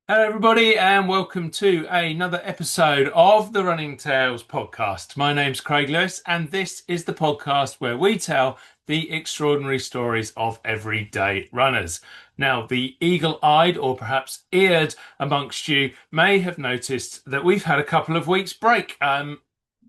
Hello, everybody, and welcome to another episode of the Running Tales podcast. My name's Craig Lewis, and this is the podcast where we tell the extraordinary stories of everyday runners. Now, the eagle-eyed or perhaps eared amongst you may have noticed that we've had a couple of weeks break.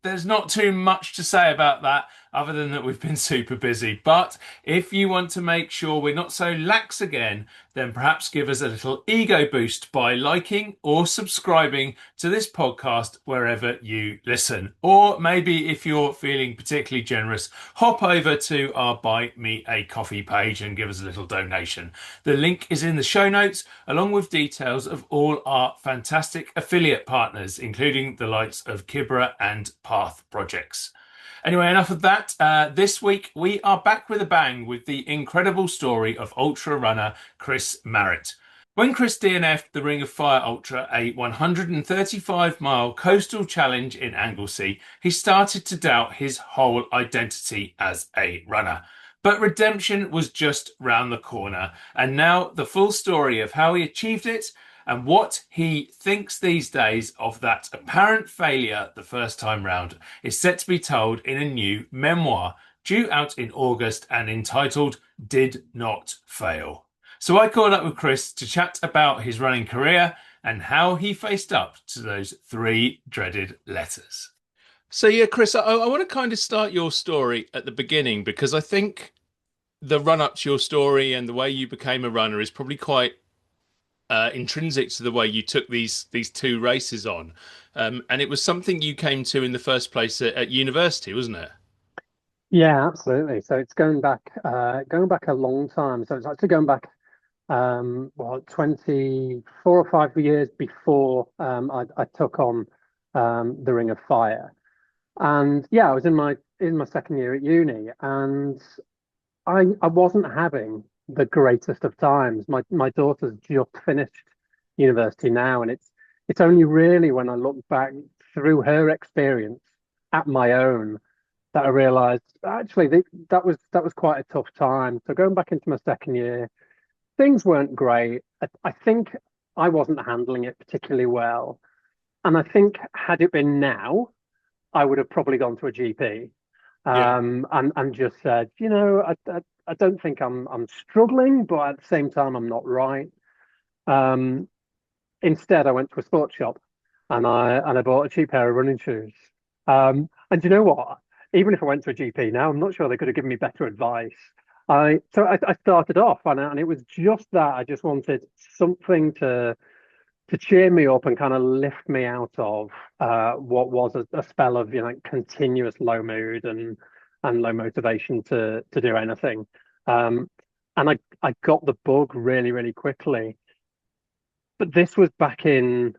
There's not too much to say about that other than that we've been super busy. But if you want to make sure we're not so lax again, then perhaps give us a little ego boost by liking or subscribing to this podcast wherever you listen. Or maybe if you're feeling particularly generous, hop over to our Buy Me a Coffee page and give us a little donation. The link is in the show notes, along with details of all our fantastic affiliate partners, including the likes of Kibra and Path Projects. Anyway, enough of that. This week we are back with a bang with the incredible story of ultra runner Chris Marritt. When Chris DNF'd the Ring of Fire Ultra, a 135-mile coastal challenge in Anglesey, he started to doubt his whole identity as a runner. But redemption was just round the corner, and now the full story of how he achieved it and what he thinks these days of that apparent failure the first time round is set to be told in a new memoir due out in August and entitled Did Not Fail. So I caught up with Chris to chat about his running career and how he faced up to those three dreaded letters. So yeah, Chris, I want to kind of start your story at the beginning because I think the run up to your story and the way you became a runner is probably quite intrinsic to the way you took these two races on, and it was something you came to in the first place at university, wasn't it? Yeah, absolutely. So it's going back a long time. So it's actually going back, 24 or 5 years before I took on the Ring of Fire. And yeah, I was in my second year at uni, and I wasn't having the greatest of times. My daughter's just finished university now, and it's only really when I look back through her experience at my own that I realised actually that was quite a tough time. So going back into my second year, things weren't great. I think I wasn't handling it particularly well, and I think had it been now, I would have probably gone to a GP, Yeah. and just said, I don't think I'm struggling, but at the same time, I'm not right. Um, Instead, I went to a sports shop and I bought a cheap pair of running shoes. And you know what? Even if I went to a GP now, I'm not sure they could have given me better advice. I started off and it was just that I just wanted something to cheer me up and kind of lift me out of what was a spell of continuous low mood and low motivation to do anything. Um, and I got the bug really, really quickly. But this was back in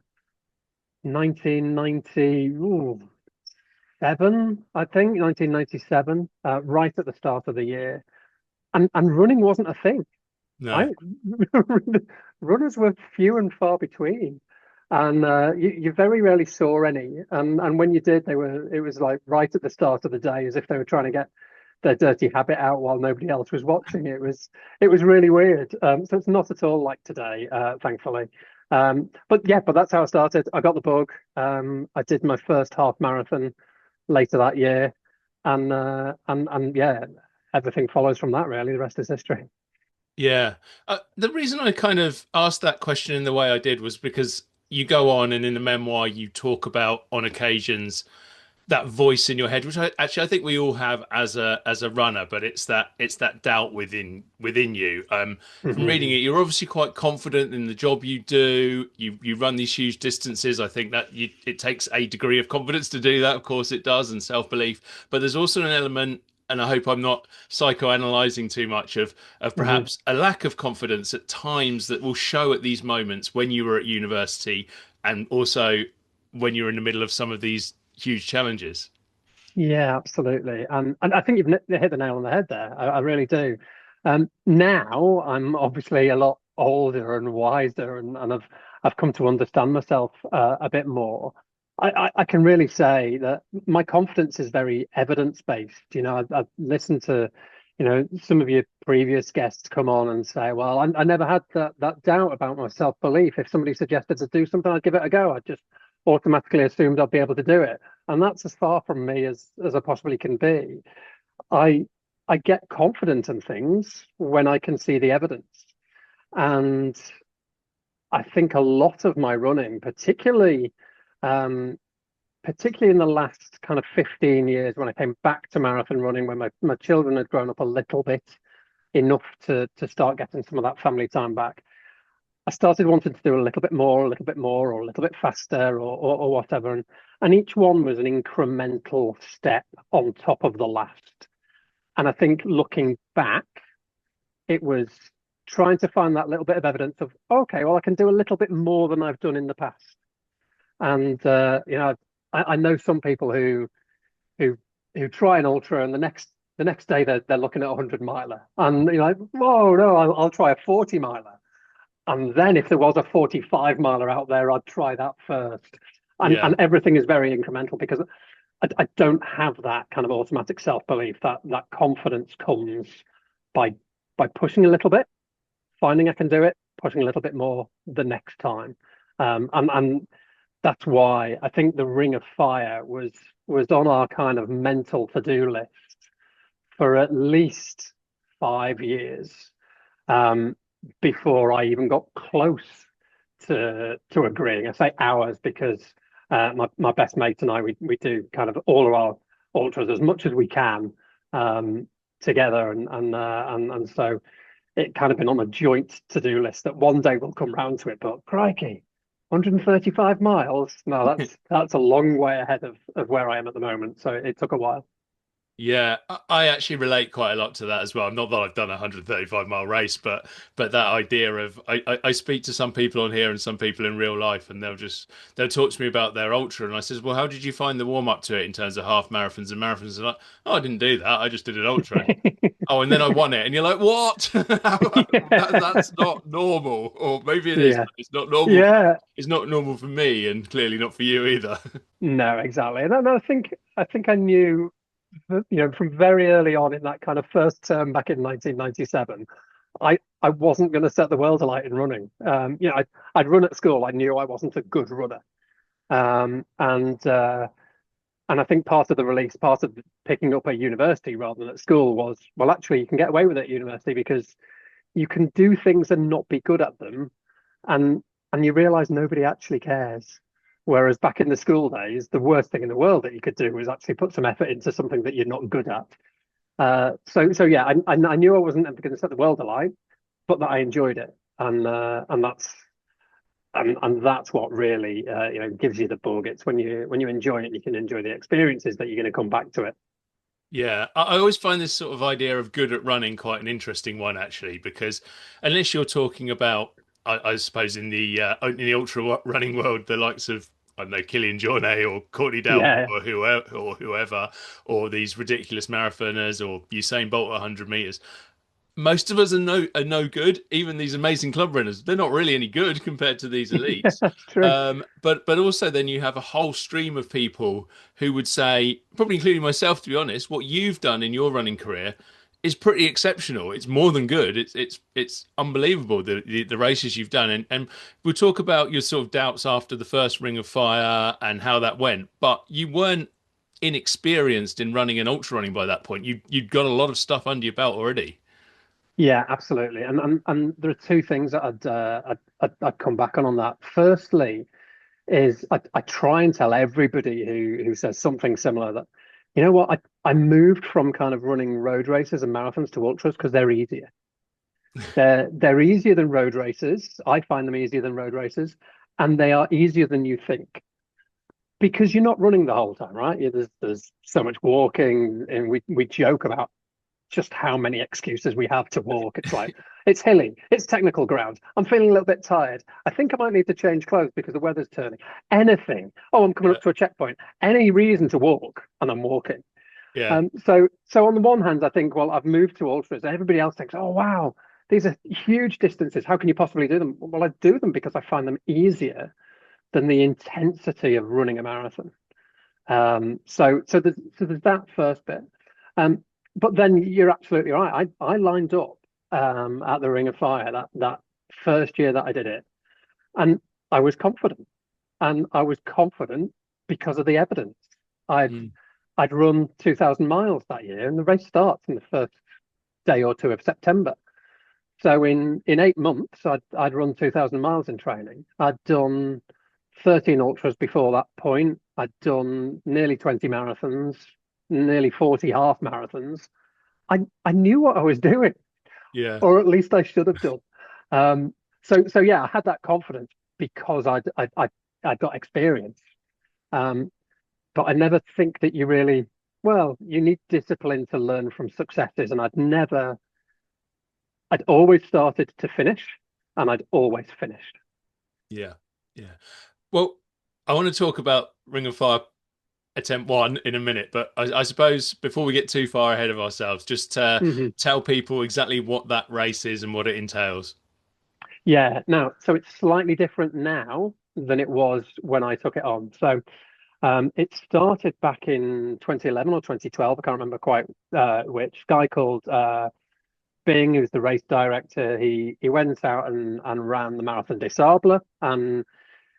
1997, I think, 1997, right at the start of the year. And running wasn't a thing, No. right? Runners were few and far between. And you very rarely saw any. And when you did, it was like right at the start of the day, as if they were trying to get their dirty habit out while nobody else was watching. It was really weird. So it's not at all like today, thankfully. But that's how I started. I got the bug. I did my first half marathon later that year, and yeah, everything follows from that. Really, the rest is history. Yeah. The reason I kind of asked that question in the way I did was because you go on and in the memoir you talk about on occasions that voice in your head, which I think we all have as a runner, but it's that doubt within you. From reading it, Hmm. you're obviously quite confident in the job you do. You run these huge distances. I think that it takes a degree of confidence to do that. Of course, it does, and self-belief. But there's also an element, and I hope I'm not psychoanalyzing too much of Hmm. perhaps a lack of confidence at times that will show at these moments when you were at university, and also when you're in the middle of some of these huge challenges. Yeah, absolutely. And I think you've hit the nail on the head there. I really do. Now I'm obviously a lot older and wiser, and I've come to understand myself a bit more. I can really say that my confidence is very evidence based. I've listened to some of your previous guests come on and say, well, I never had that doubt about my self-belief. If somebody suggested to do something, I'd give it a go. I just automatically assumed I'd be able to do it. And that's as far from me as I possibly can be. I I get confident in things when I can see the evidence. And I think a lot of my running, um, particularly in the last kind of 15 years when I came back to marathon running, when my children had grown up a little bit, enough to start getting some of that family time back. I started wanting to do a little bit more, a little bit more, or a little bit faster, or whatever. And each one was an incremental step on top of the last. And I think looking back, it was trying to find that little bit of evidence of, okay, well, I can do a little bit more than I've done in the past. And I know some people who who try an ultra, and the next day they're looking at a 100 miler, and you're like, whoa, no, I'll try a 40 miler, and then if there was a 45 miler out there, I'd try that first. And Yeah. everything is very incremental because I don't have that kind of automatic self-belief. That confidence comes by pushing a little bit, finding I can do it, pushing a little bit more the next time. And that's why I think the Ring of Fire was on our kind of mental to-do list for at least 5 years, um, before I even got close to agreeing. I say ours because my best mate and I we do kind of all of our ultras as much as we can, together, and so it kind of been on a joint to-do list that one day we'll come round to it. But crikey, 135 miles? No, that's a long way ahead of where I am at the moment. So it took a while. Yeah, I actually relate quite a lot to that as well. Not that I've done a 135-mile race, but that idea of I speak to some people on here and some people in real life, and they'll talk to me about their ultra, and I says, well, how did you find the warm up to it in terms of half marathons and marathons? And like, oh, I didn't do that. I just did an ultra. Oh, and then I won it, and you're like, what? That's Yeah, not normal, or maybe it is. yeah, But it's not normal. yeah. It's not normal for me, and clearly not for you either. No, exactly. And I think I knew, from very early on in that kind of first term back in 1997, I wasn't going to set the world alight in running. I'd run at school. I knew I wasn't a good runner. And I think part of the release, part of picking up at university rather than at school was, well, actually, you can get away with it at university because you can do things and not be good at them, and you realize nobody actually cares. Whereas back in the school days, the worst thing in the world that you could do was actually put some effort into something that you're not good at. So yeah, I knew I wasn't ever going to set the world alight, but that I enjoyed it, and that's what really gives you the bug. It's when you enjoy it, you can enjoy the experiences that you're going to come back to it. Yeah, I always find this sort of idea of good at running quite an interesting one, actually, because unless you're talking about, I suppose, in the ultra running world, the likes of, I don't know, Killian Jornet or Courtney Dow Yeah, or whoever, or these ridiculous marathoners or Usain Bolt at 100 meters, most of us are no good. Even these amazing club runners, they're not really any good compared to these yeah, elites. that's true. But also then you have a whole stream of people who would say, probably including myself, to be honest, what you've done in your running career is pretty exceptional. It's more than good. It's unbelievable the races you've done. And we'll talk about your sort of doubts after the first Ring of Fire and how that went. But you weren't inexperienced in running and ultra running by that point. You'd got a lot of stuff under your belt already. Yeah, absolutely. And there are two things that I'd come back on that. Firstly, is I try and tell everybody who says something similar that, you know what, I moved from kind of running road races and marathons to ultras because they're easier. They're easier than road races. I find them easier than road races, and they are easier than you think because you're not running the whole time, right? There's so much walking, and we joke about just how many excuses we have to walk. It's like, it's hilly, it's technical ground. I'm feeling a little bit tired. I think I might need to change clothes because the weather's turning. Anything. Oh, I'm coming Yeah, up to a checkpoint. Any reason to walk, and I'm walking. yeah. So on the one hand, I think, well, I've moved to ultras. Everybody else thinks, oh wow, these are huge distances. How can you possibly do them? Well, I do them because I find them easier than the intensity of running a marathon. So there's that first bit. Um, but then you're absolutely right. I lined up at the Ring of Fire that first year that I did it, and I was confident, and I was confident because of the evidence. I'd Mm. I'd run 2,000 miles that year, and the race starts in the first day or two of September. So in 8 months, I'd run 2,000 miles in training. I'd done 13 ultras before that point. I'd done nearly 20 marathons, nearly 40 half marathons. I knew what I was doing, Yeah. or at least I should have done. So yeah, I had that confidence because I'd got experience. Um, but I never think that you really, well, you need discipline to learn from successes, and I'd always started to finish, and I'd always finished. Yeah. Yeah. Well, I want to talk about Ring of Fire attempt one in a minute, but I suppose before we get too far ahead of ourselves, just Mhm. tell people exactly what that race is and what it entails. Yeah, now, so it's slightly different now than it was when I took it on. So it started back in 2011 or 2012. I can't remember quite which. Guy called Bing, who's the race director, he went out and ran the Marathon des Sables. And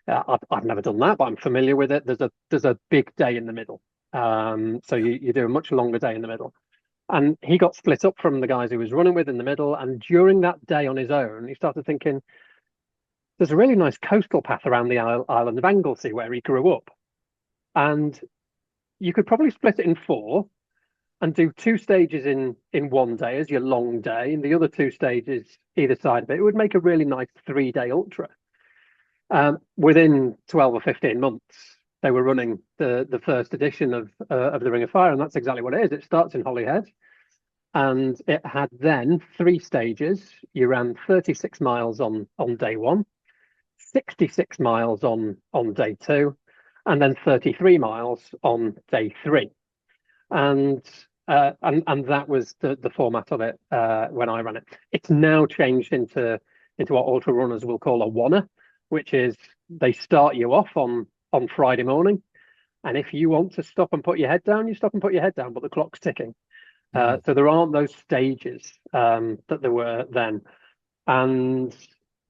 I've never done that, but I'm familiar with it. There's a big day in the middle. So Yeah. you do a much longer day in the middle. And he got split up from the guys he was running with in the middle. And during that day on his own, he started thinking, there's a really nice coastal path around the island of Anglesey where he grew up. And you could probably split it in four and do two stages in one day as your long day, and the other two stages either side of it. It would make a really nice 3 day ultra. Within 12 or 15 months, they were running the first edition of the Ring of Fire, and that's exactly what it is. It starts in Holyhead, and it had then 3 stages. You ran 36 miles on day one, 66 miles on day two, and then 33 miles on day three. And that was the format of it when I ran it. It's now changed into what ultra runners will call a oneer, which is they start you off on Friday morning, and if you want to stop and put your head down, you stop and put your head down, but the clock's ticking. Mm. So there aren't those stages that there were then, and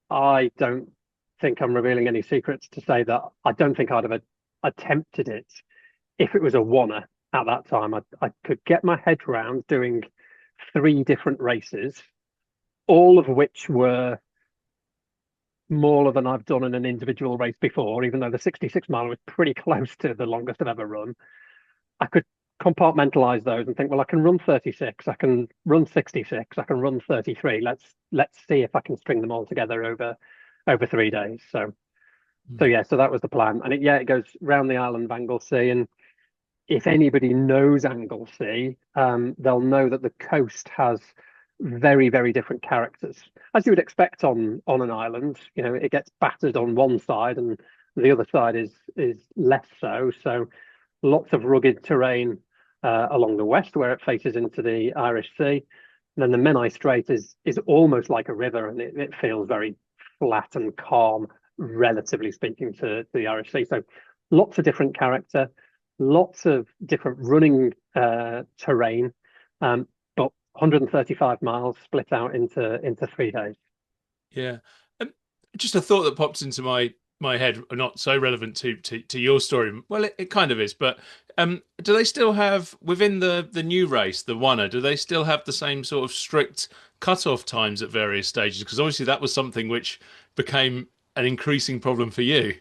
I don't think I'm revealing any secrets to say that I don't think I'd have attempted it if it was a oneer at that time. I could get my head round doing 3 different races, all of which were smaller than I've done in an individual race before, even though the 66 mile was pretty close to the longest I've ever run. I could compartmentalize those and think, well, I can run 36, I can run 66, I can run 33. Let's see if I can string them all together over 3 days. So Mm. yeah, so that was the plan. And it goes round the island of Anglesey. And if anybody knows Anglesey, they'll know that the coast has very, very different characters, as you would expect on an island. You know, it gets battered on one side, and the other side is less so. So lots of rugged terrain along the west, where it faces into the Irish Sea. And then the Menai Strait is almost like a river, and it feels very flat and calm, relatively speaking, to the Irish Sea. So lots of different character, lots of different running terrain, but 135 miles split out into 3 days. Yeah. Um, just a thought that pops into my head, not so relevant to your story. Well, it kind of is, but do they still have within the new race, the oneer, do they still have the same sort of strict cut-off times at various stages? Because obviously that was something which became an increasing problem for you.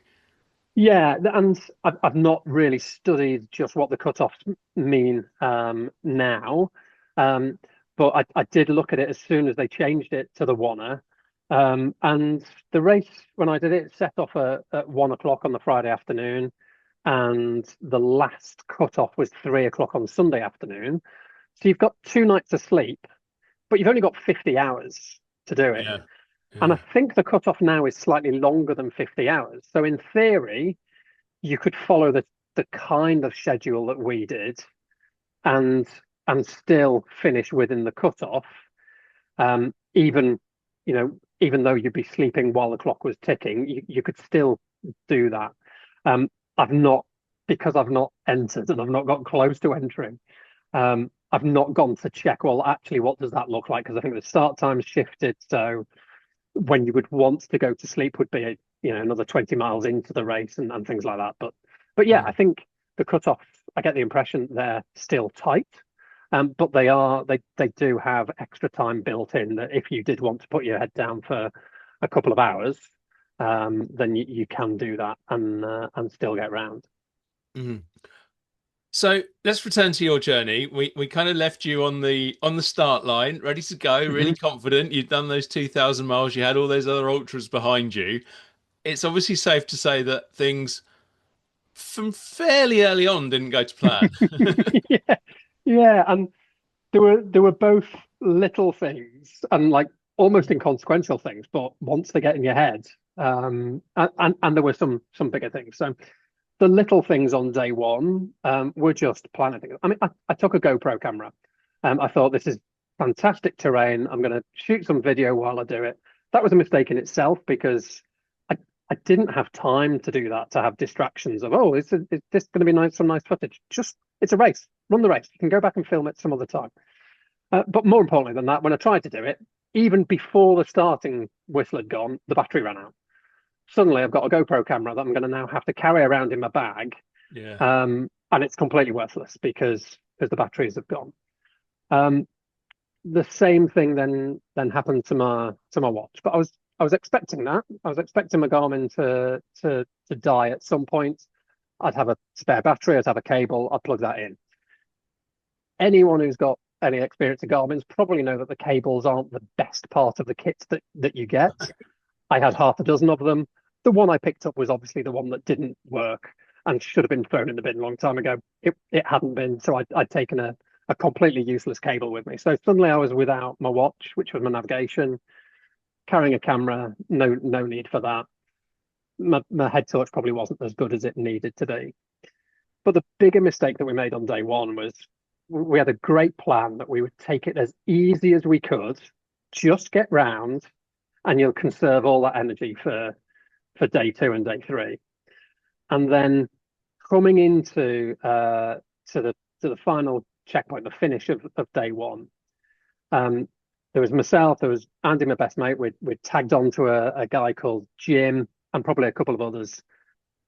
Yeah, and I've not really studied just what the cutoffs mean now, um, but I did look at it as soon as they changed it to the oneer. And the race, when I did it, set off at 1 o'clock on the Friday afternoon, and the last cutoff was 3 o'clock on Sunday afternoon. So you've got 2 nights of sleep, but you've only got 50 hours to do it. Yeah. And I Yeah. think the cutoff now is slightly longer than 50 hours. So in theory, you could follow the kind of schedule that we did and still finish within the cutoff, even even though you'd be sleeping while the clock was ticking, you could still do that. I've not, because I've not entered and I've not got close to entering. I've not gone to check, well, actually, what does that look like? Because I think the start time shifted. So when you would want to go to sleep would be, another 20 miles into the race and things like that. But yeah, I Mm. think the cutoffs, I get the impression they're still tight. But they do have extra time built in that if you did want to put your head down for a couple of hours, then you can do that and still get round. Mm. So let's return to your journey. We kind of left you on the start line, ready to go, really Hmm. confident. You'd done those 2,000 miles. You had all those other ultras behind you. It's obviously safe to say that things from fairly early on didn't go to plan. Yeah, yeah, and there were both little things and like almost inconsequential things, but once they get in your head, and there were some bigger things. So the little things on day one were just planning things. I mean, I took a GoPro camera. I thought this is fantastic terrain. I'm going to shoot some video while I do it. That was a mistake in itself because I, I didn't have time to do that, to have distractions of, oh, is this going to be nice, some nice footage? Just, it's a race. Run the race. You can go back and film it some other time. But more importantly than that, when I tried to do it, even before the starting whistle had gone, the battery ran out. Suddenly, I've got a GoPro camera that I'm going to now have to carry around in my bag, Yeah. and it's completely worthless because the batteries have gone. Um, the same thing then happened to my watch, but I was expecting that. I was expecting my Garmin to die at some point. I'd have a spare battery, I'd have a cable, I'd plug that in. Anyone who's got any experience of Garmin's probably know that the cables aren't the best part of the kit that you get. I had half a dozen of them. The one I picked up was obviously the one that didn't work and should have been thrown in the bin a long time ago. It hadn't been, so I'd taken a completely useless cable with me. So suddenly I was without my watch, which was my navigation, carrying a camera, no need for that. My head torch probably wasn't as good as it needed to be. But the bigger mistake that we made on day one was we had a great plan that we would take it as easy as we could, just get round, and you'll conserve all that energy for day two and day three. And then coming into to the final checkpoint, the finish of day one, um, there was myself, there was Andy, my best mate. We'd tagged on to a guy called Jim and probably a couple of others.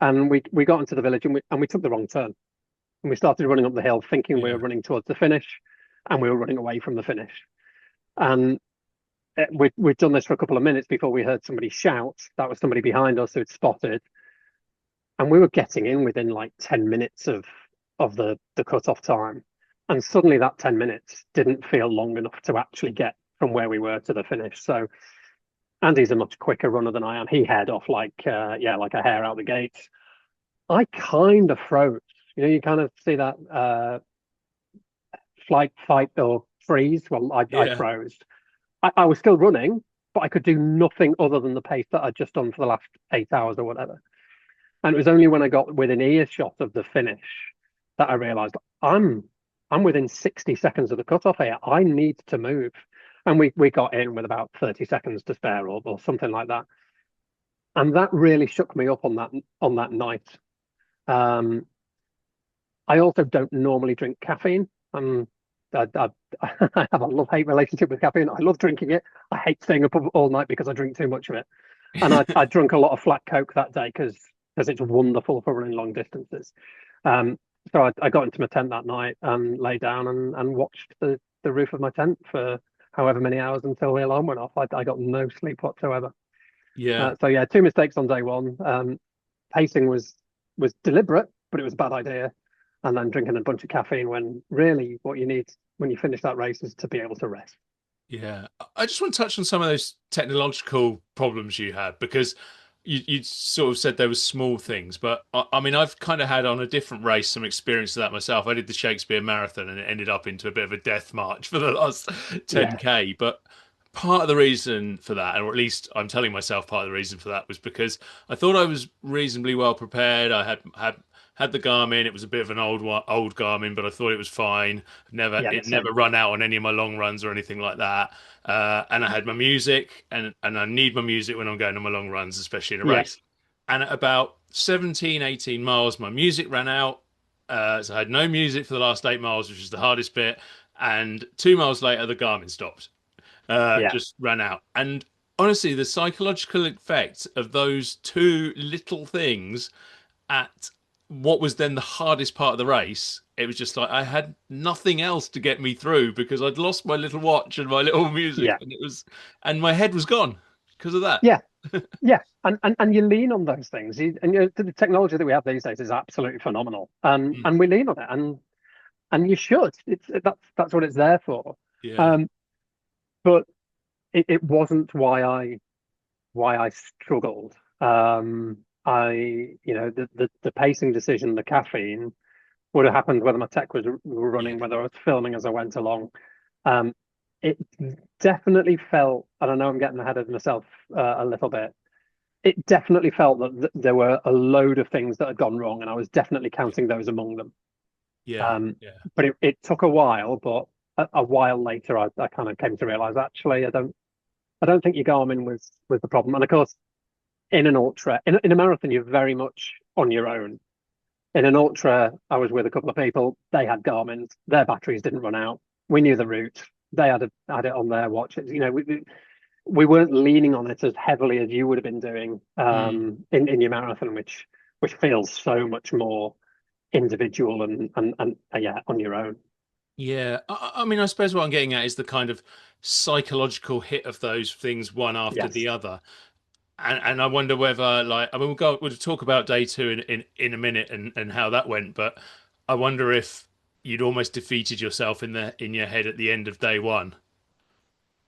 And we got into the village and we took the wrong turn. And we started running up the hill thinking we were Yeah. running towards the finish, and we were running away from the finish. And we'd done this for a couple of minutes before we heard somebody shout. That was somebody behind us who'd spotted, and we were getting in within like 10 minutes of the cut-off time. And suddenly that 10 minutes didn't feel long enough to actually get from where we were to the finish. So Andy's a much quicker runner than I am. He head off like yeah, like a hare out the gates. I kind of froze. You kind of see that flight, fight, or freeze. Well, I Yeah. froze. I was still running, but I could do nothing other than the pace that I'd just done for the last 8 hours or whatever. And it was only when I got within earshot of the finish that I realized I'm I'm within 60 seconds of the cutoff here. I need to move. And we got in with about 30 seconds to spare or something like that. And that really shook me up on that night. Um, I also don't normally drink caffeine. I, I have a love-hate relationship with caffeine. I love drinking it. I hate staying up all night because I drink too much of it. And I drunk a lot of flat Coke that day because it's wonderful for running long distances. Um, so I got into my tent that night and lay down and watched the roof of my tent for however many hours until the alarm went off. I got no sleep whatsoever. Yeah. So yeah, two mistakes on day one. Pacing was deliberate, but it was a bad idea. And then drinking a bunch of caffeine when really what you need when you finish that race is to be able to rest. Yeah, I just want to touch on some of those technological problems you had because you sort of said there were small things, but I mean I've kind of had on a different race some experience of that myself. I did the Shakespeare Marathon and it ended up into a bit of a death march for the last Yeah, 10K. But part of the reason for that, or at least I'm telling myself part of the reason for that, was because I thought I was reasonably well prepared. I had the Garmin. It was a bit of an old Garmin, but I thought it was fine. yeah, the It never same. run out on any of my long runs or anything like that. And I had my music, and I need my music when I'm going on my long runs, especially in a Yeah, race. And at about 17, 18 miles, my music ran out. So I had no music for the last 8 miles, which is the hardest bit. And 2 miles later, the Garmin stopped, Yeah, just ran out. And honestly, the psychological effect of those two little things at what was then the hardest part of the race, it was just like I had nothing else to get me through because I'd lost my little watch and my little music, yeah, and my head was gone because of that. yeah, yeah. And you lean on those things. The technology that we have these days is absolutely phenomenal, Mm. and we lean on it, and you should. That's what it's there for. Yeah. Um, but it wasn't why I struggled. The pacing decision, the caffeine would have happened whether my tech was Yeah. running, whether I was filming as I went along. Um, it definitely felt, and I know I'm getting ahead of myself a little bit. It definitely felt that there were a load of things that had gone wrong, and I was definitely counting those among them. Yeah. Um, Yeah. but it took a while, but a while later, I kind of came to realize actually, I don't think your Garmin was the problem. And of course, in an ultra, in a marathon, you're very much on your own. In an ultra, I was with a couple of people. They had Garmin's. Their batteries didn't run out. We knew the route. They had it on their watches. We weren't leaning on it as heavily as you would have been doing Mm. in your marathon, which feels so much more individual and yeah, on your own. Yeah. I mean, I suppose what I'm getting at is the kind of psychological hit of those things one after Yes. the other. And I wonder whether, like, I mean, we'll talk about day two in a minute and how that went, but I wonder if you'd almost defeated yourself in your head at the end of day one.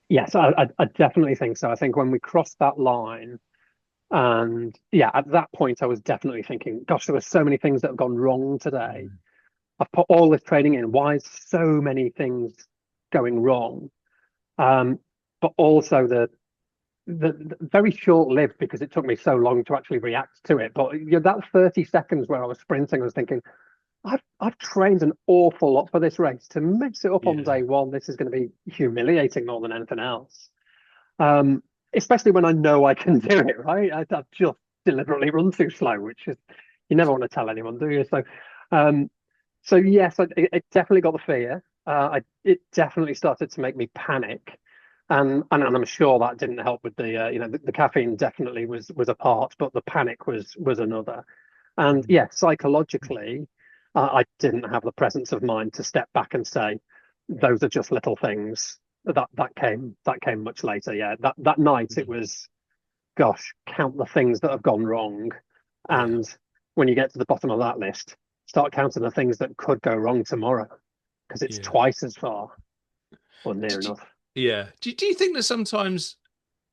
Yes, I definitely think so. I think when we crossed that line, and yeah, at that point, I was definitely thinking, gosh, there were so many things that have gone wrong today. Mm. I've put all this training in. Why is so many things going wrong? Um, but also the very short-lived because it took me so long to actually react to it. But that 30 seconds where I was sprinting, I was thinking, I've trained an awful lot for this race. To mess it up on Yeah. day one, this is going to be humiliating more than anything else. Um, Especially when I know I can do it, right? I've just deliberately run too slow, which is you never want to tell anyone, do you? Um, so yes, it definitely got the fear. It definitely started to make me panic, and I'm sure that didn't help with the caffeine definitely was a part, but the panic was another. And Mm. yeah, psychologically, I didn't have the presence of mind to step back and say, those are just little things. That came much later. Yeah, that night it Mm. was, gosh, count the things that have gone wrong, Yeah. and when you get to the bottom of that list, start counting the things that could go wrong tomorrow, because it's Yeah. twice as far or near Did you, enough. yeah. Do you think that sometimes,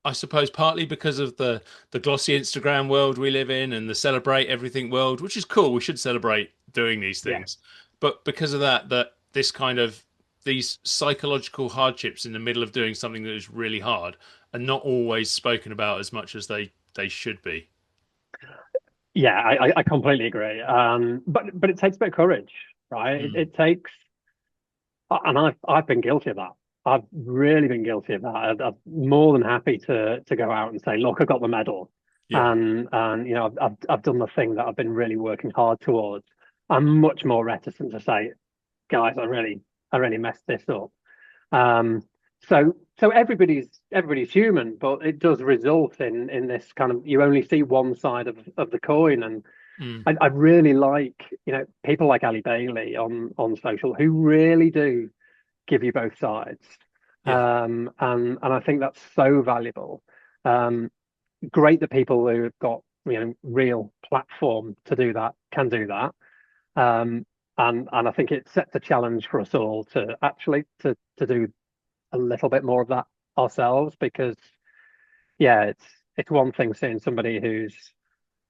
I suppose partly because of the glossy Instagram world we live in and the celebrate everything world, which is cool, we should celebrate doing these Yeah. things. But because of that, that this kind of these psychological hardships in the middle of doing something that is really hard are not always spoken about as much as they should be. Yeah, I completely agree. But it takes a bit of courage, right? It, Mm. it takes, and I've been guilty of that. I've really been guilty of that. I'm more than happy to go out and say, look, I got the medal, Yeah. and I've done the thing that I've been really working hard towards. I'm much more reticent to say, guys, I really messed this up. Um, so everybody's human, but it does result in this kind of you only see one side of the coin, and Mm. I really like people like Ali Bailey on social who really do give you both sides, Yeah. and I think that's so valuable. Um, Great that people who have got real platform to do that can do that. Um, and I think it sets a challenge for us all to actually to do a little bit more of that ourselves because yeah, it's one thing seeing somebody who's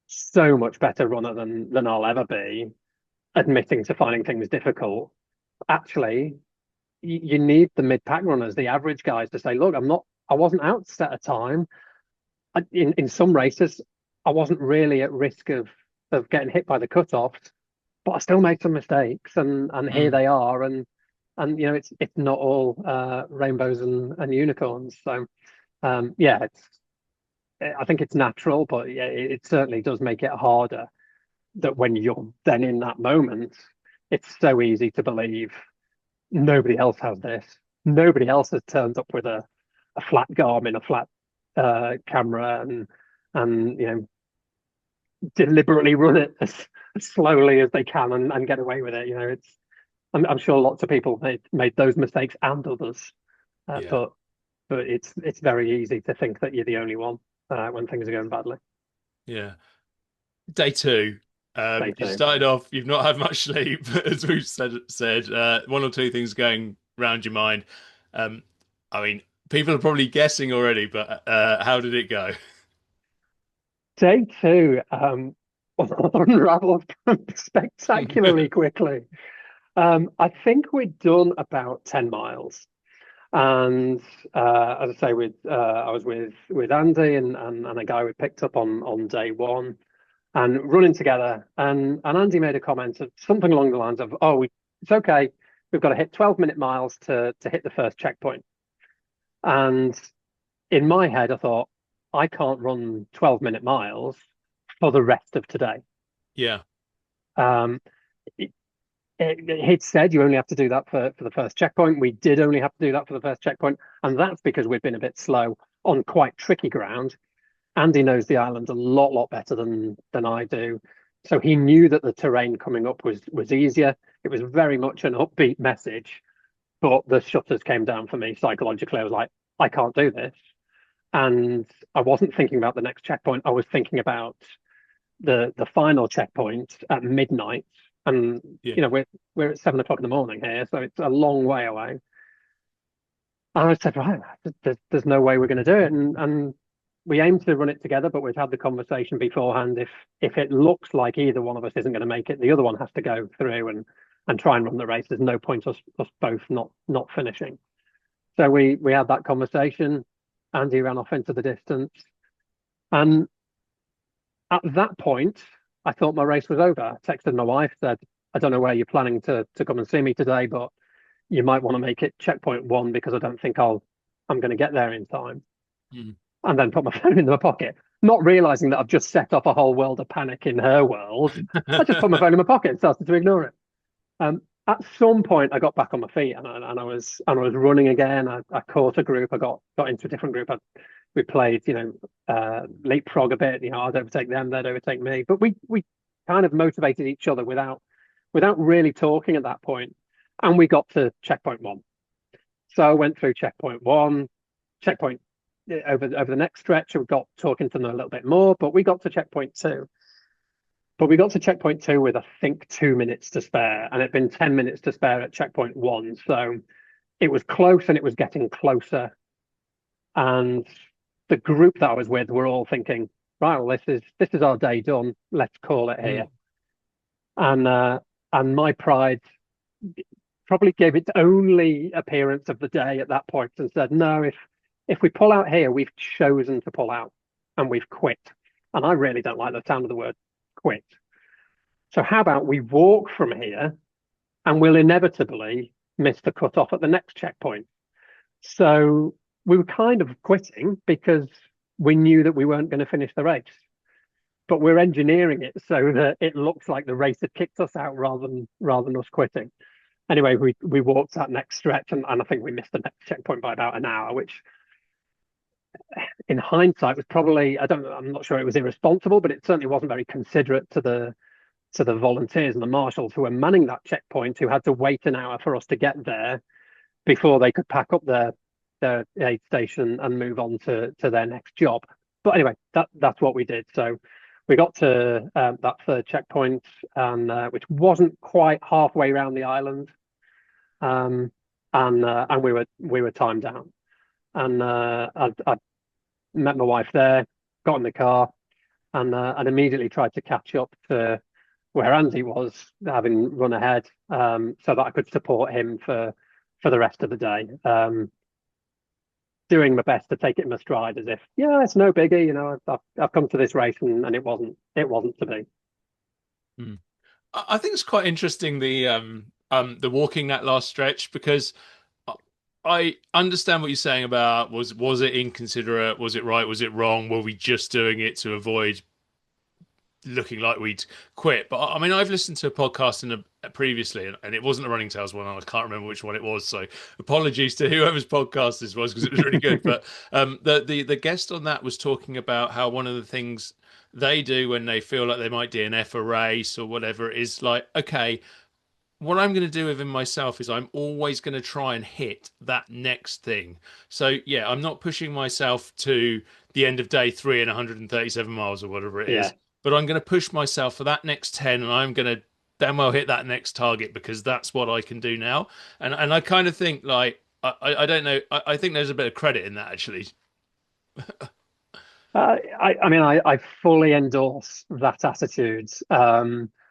so much better runner than I'll ever be, admitting to finding things difficult. Actually, you need the mid-pack runners, the average guys, to say, look, I wasn't out to set a time. In some races, I wasn't really at risk of getting hit by the cutoffs, but I still made some mistakes, and here Mm. they are, and it's not all rainbows and unicorns. So yeah, I think it's natural, but yeah, it certainly does make it harder that when you're then in that moment, it's so easy to believe, nobody else has this. Nobody else has turned up with a flat Garmin, a flat camera, and deliberately run it as slowly as they can and get away with it. I'm sure lots of people made those mistakes and others, Yeah. but it's very easy to think that you're the only one when things are going badly. Yeah. Day two. They You do. started off, you've not had much sleep, as we've said, one or two things going around your mind. Um, I mean, people are probably guessing already, but how did it go? Day two unraveled spectacularly quickly. I think we'd done about 10 miles. And as I say, I was with Andy and a guy we picked up on day one and running together. And Andy made a comment of something along the lines of, "Oh, it's okay. We've got to hit 12-minute miles to hit the first checkpoint." And in my head, I thought, I can't run 12-minute miles for the rest of today. Yeah. Um, it, he'd said you only have to do that for the first checkpoint. We did only have to do that for the first checkpoint, and that's because we'd been a bit slow on quite tricky ground. Andy knows the island a lot better than I do, so he knew that the terrain coming up was easier. It was very much an upbeat message, but the shutters came down for me psychologically. I was like, I can't do this, and I wasn't thinking about the next checkpoint. I was thinking about the final checkpoint at midnight, and Yeah. we're at 7 o'clock in the morning here, so it's a long way away. And I said, right, there's no way we're going to do it, and we aim to run it together, but we've had the conversation beforehand. If it looks like either one of us isn't going to make it, the other one has to go through and try and run the race. There's no point us both not finishing. So we had that conversation. Andy ran off into the distance, and at that point, I thought my race was over. I texted my wife, said, I don't know where you're planning to come and see me today, but you might want to make it checkpoint one because I don't think I'm going to get there in time. Mm. And then put my phone in my pocket, not realizing that I've just set off a whole world of panic in her world. I just put my phone in my pocket and started to ignore it. At some point, I got back on my feet and I was running again. I caught a group. I got into a different group. We played, leapfrog a bit. I'd overtake them, they'd overtake me. But we kind of motivated each other without really talking at that point. And we got to checkpoint one. So I went through checkpoint one, checkpoint over the next stretch. We got talking to them a little bit more, but we got to checkpoint two. But we got to checkpoint two with, I think, 2 minutes to spare, and it'd been 10 minutes to spare at checkpoint one. So it was close and it was getting closer. And the group that I was with were all thinking, right, well, this is our day done. Let's call it here. Mm. And my pride probably gave its only appearance of the day at that point and said, no, if we pull out here, we've chosen to pull out and we've quit. And I really don't like the sound of the word quit. So how about we walk from here and we'll inevitably miss the cutoff at the next checkpoint. So we were kind of quitting because we knew that we weren't going to finish the race. But we're engineering it so that it looks like the race had kicked us out rather than us quitting. Anyway, we walked that next stretch and I think we missed the next checkpoint by about an hour, which in hindsight was probably, I'm not sure it was irresponsible, but it certainly wasn't very considerate to the volunteers and the marshals who were manning that checkpoint, who had to wait an hour for us to get there before they could pack up their aid station and move on to their next job. But anyway, that's what we did. So we got to that third checkpoint, and which wasn't quite halfway around the island, and we were timed down. And I met my wife there, got in the car, and immediately tried to catch up to where Andy was, having run ahead, so that I could support him for the rest of the day. Doing my best to take it in my stride, as if, yeah, it's no biggie. I've come to this race and it wasn't to be. Mm. I think it's quite interesting the walking that last stretch because I understand what you're saying about was it inconsiderate, was it right, was it wrong, were we just doing it to avoid looking like we'd quit? But I mean, I've listened to a podcast previously, and it wasn't a Running Tales one, and I can't remember which one it was. So apologies to whoever's podcast this was because it was really good. But the guest on that was talking about how one of the things they do when they feel like they might DNF a race or whatever is like, okay, what I'm going to do within myself is I'm always going to try and hit that next thing. So yeah, I'm not pushing myself to the end of day 3 and 137 miles or whatever it Yeah. is, but I'm going to push myself for that next 10, and I'm going to then well hit that next target because that's what I can do now. And I kind of think like I don't know. I think there's a bit of credit in that actually. I mean, I fully endorse that attitude,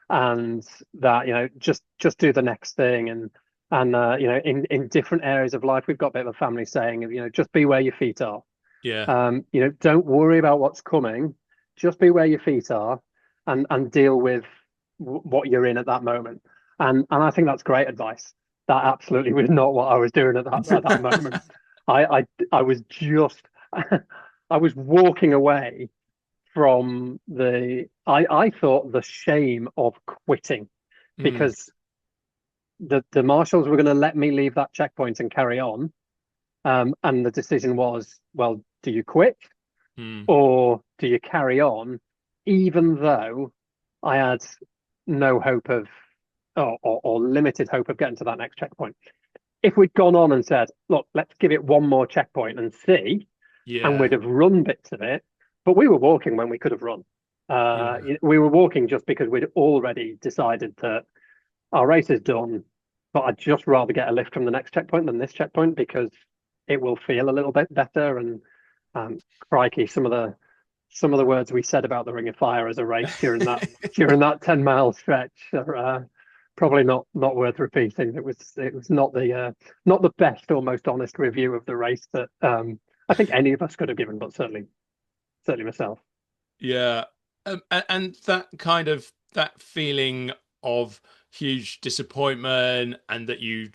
and that, just do the next thing, and in different areas of life, we've got a bit of a family saying of, just be where your feet are. Yeah. Don't worry about what's coming, just be where your feet are, and deal with what you're in at that moment. And I think that's great advice. That absolutely was not what I was doing at that moment. I was just I was walking away from I thought the shame of quitting, Mm, because the marshals were going to let me leave that checkpoint and carry on. And the decision was, well, do you quit mm, or do you carry on, even though I had no hope of, or limited hope of getting to that next checkpoint? If we'd gone on and said, look, let's give it one more checkpoint and see, and yeah. we'd have run bits of it, but we were walking when we could have run. Yeah. We were walking just because we'd already decided that our race is done, but I'd just rather get a lift from the next checkpoint than this checkpoint because it will feel a little bit better. And crikey, some of the words we said about the Ring of Fire as a race during that 10-mile stretch are probably not worth repeating. It was not the best or most honest review of the race that I think any of us could have given, but certainly myself. Yeah. And that kind of that feeling of huge disappointment and that you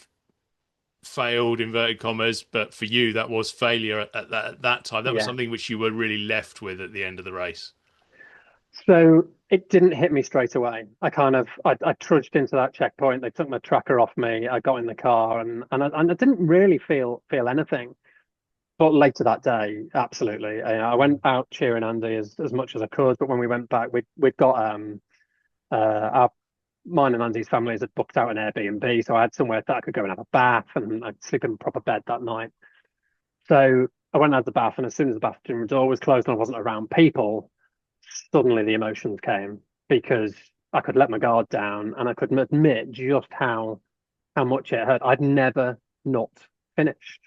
failed inverted commas, but for you that was failure at that time. That was Yeah. something which you were really left with at the end of the race. So it didn't hit me straight away. I trudged into that checkpoint. They took my tracker off me. I got in the car, and I didn't really feel anything. But later that day, absolutely. I went out cheering Andy as much as I could. But when we went back, we'd got our mine and Andy's families had booked out an Airbnb, so I had somewhere that I could go and have a bath, and I'd sleep in a proper bed that night. So I went and had the bath, and as soon as the bathroom door was closed and I wasn't around people, suddenly the emotions came, because I could let my guard down and I could admit just how much it hurt. I'd never not finished.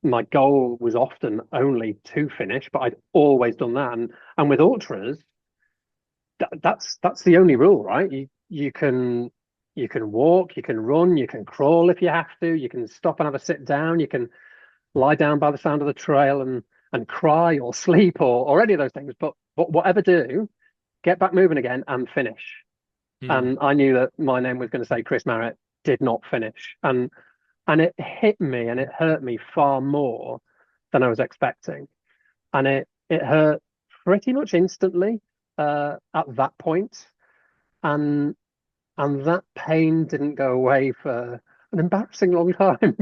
My goal was often only to finish, but I'd always done that. And with ultras, that's the only rule, right? You can walk, you can run, you can crawl if you have to, you can stop and have a sit down, you can lie down by the sound of the trail and cry or sleep or any of those things. But whatever do, get back moving again and finish. Hmm. And I knew that my name was going to say Chris Marritt did not finish. And it hit me and it hurt me far more than I was expecting. And it hurt pretty much instantly at that point. And and that pain didn't go away for an embarrassing long time.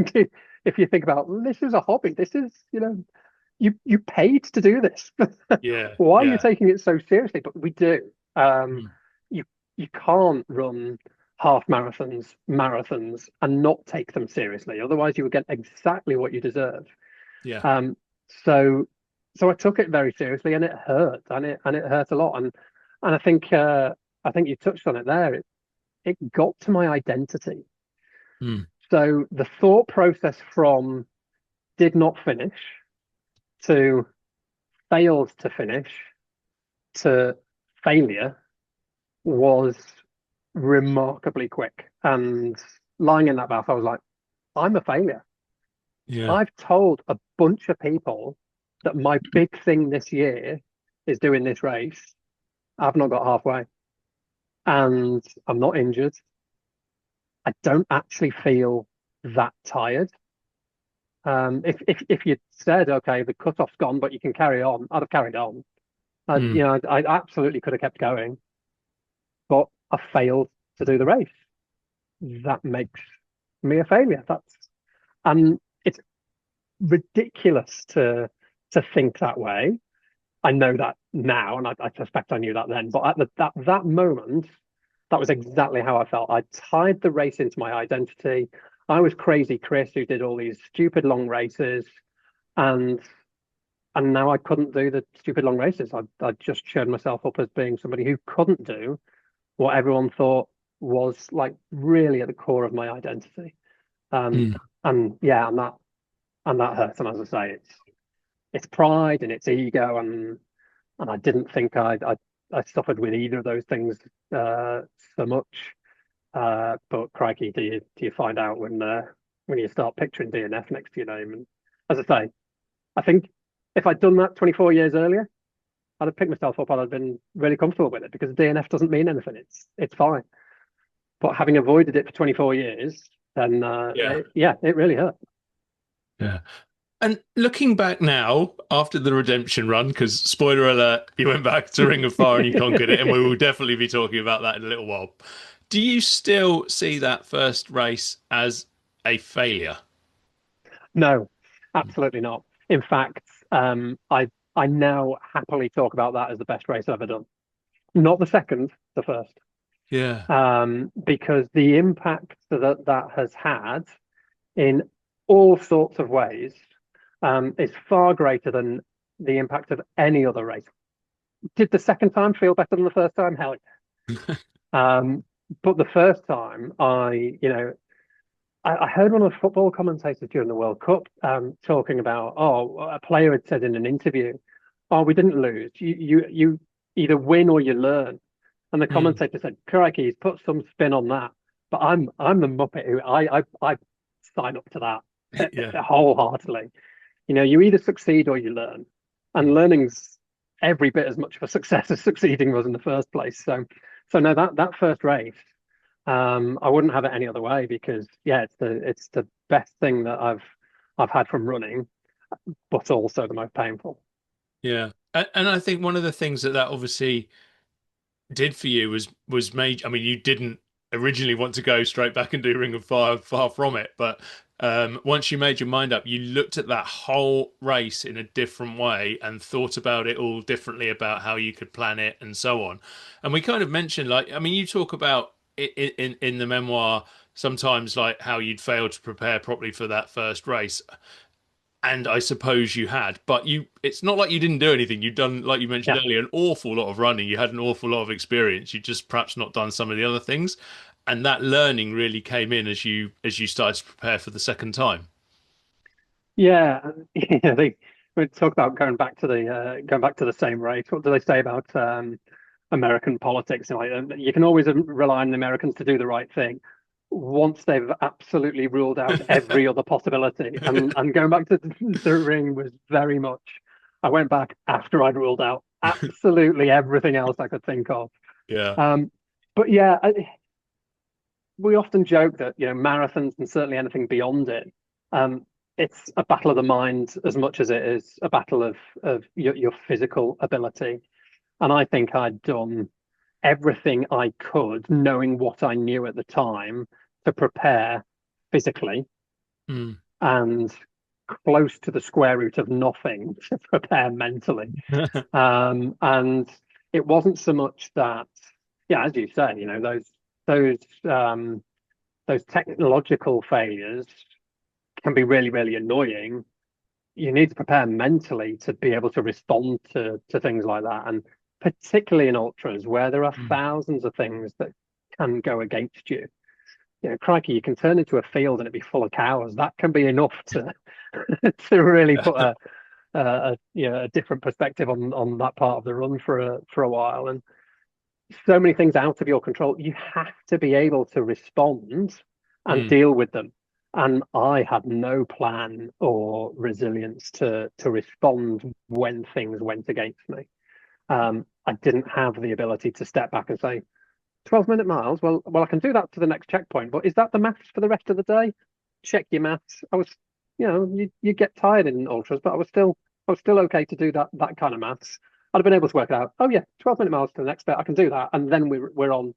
If you think about, this is a hobby, this is, you paid to do this. Yeah. Why are you Yeah. taking it so seriously? But we do. Hmm. You you can't run half marathons, and not take them seriously. Otherwise, you would get exactly what you deserve. Yeah. Um, so so I took it very seriously, and it hurt, and it hurt a lot. And I think you touched on it there. It got to my identity. Hmm. So the thought process from did not finish to failed to finish to failure was remarkably quick. And lying in that bath, I was like, I'm a failure. Yeah. I've told a bunch of people that my big thing this year is doing this race. I've not got halfway, and I'm not injured. I don't actually feel that tired. If you said, okay, the cutoff's gone, but you can carry on, I'd have carried on. Hmm. I absolutely could have kept going, but I failed to do the race. That makes me a failure. And it's ridiculous to think that way. I know that now, and I suspect I knew that then. But at that moment, that was exactly how I felt. I tied the race into my identity. I was crazy Chris, who did all these stupid long races, and now I couldn't do the stupid long races. I just showed myself up as being somebody who couldn't do what everyone thought was like really at the core of my identity. Mm. And yeah, and that hurts. And as I say, it's pride and it's ego, and I didn't think I suffered with either of those things so much. But crikey, do you find out when you start picturing DNF next to your name? And as I say, I think if I'd done that 24 years earlier, I'd have picked myself up. I'd have been really comfortable with it because DNF doesn't mean anything. It's fine. But having avoided it for 24 years, then it really hurt. Yeah. And looking back now, after the redemption run, because spoiler alert, you went back to Ring of Fire and you conquered it, and we will definitely be talking about that in a little while. Do you still see that first race as a failure? No, absolutely not. In fact, I now happily talk about that as the best race I've ever done. Not the second, the first. Yeah. Because the impact that has had in all sorts of ways is far greater than the impact of any other race. Did the second time feel better than the first time? Hell yeah. But the first time, I heard one of the football commentators during the World Cup talking about, a player had said in an interview, "Oh, we didn't lose. You either win or you learn." And the commentator said, "Crikey, he's put some spin on that." But I'm the Muppet who I sign up to that wholeheartedly. You either succeed or you learn, and learning's every bit as much of a success as succeeding was in the first place. So no, that first race, I wouldn't have it any other way because it's the best thing that I've had from running, but also the most painful. Yeah. And I think one of the things that obviously did for you was made. I mean, you didn't originally want to go straight back and do Ring of Fire, far from it. But once you made your mind up, you looked at that whole race in a different way and thought about it all differently about how you could plan it and so on. And we kind of mentioned, like, I mean, you talk about it in the memoir sometimes like how you'd failed to prepare properly for that first race. And I suppose you had, but it's not like you didn't do anything. You'd done, like you mentioned Yeah. earlier, an awful lot of running. You had an awful lot of experience. You just perhaps not done some of the other things. And that learning really came in as you started to prepare for the second time. Yeah, we talk about going back to the same race. What do they say about American politics? You can always rely on the Americans to do the right thing once they've absolutely ruled out every other possibility. And going back to the ring was very much. I went back after I'd ruled out absolutely everything else I could think of. Yeah. But yeah, we often joke that marathons and certainly anything beyond it. It's a battle of the mind as much as it is a battle of your physical ability. And I think I'd done everything I could, knowing what I knew at the time, to prepare physically and close to the square root of nothing to prepare mentally. And it wasn't so much that, as you say, those technological failures can be really, really annoying. You need to prepare mentally to be able to respond to things like that. And particularly in ultras where there are thousands of things that can go against you. Crikey, you can turn into a field and it'd be full of cows. That can be enough to to really put a different perspective on that part of the run for a while. And so many things out of your control. You have to be able to respond and deal with them. And I had no plan or resilience to respond when things went against me. I didn't have the ability to step back and say, 12-minute miles. Well, I can do that to the next checkpoint, but is that the maths for the rest of the day? Check your maths. I was, you get tired in ultras, but I was still okay to do that kind of maths. I'd have been able to work it out. Oh yeah, 12-minute miles to the next bit. I can do that, and then we're on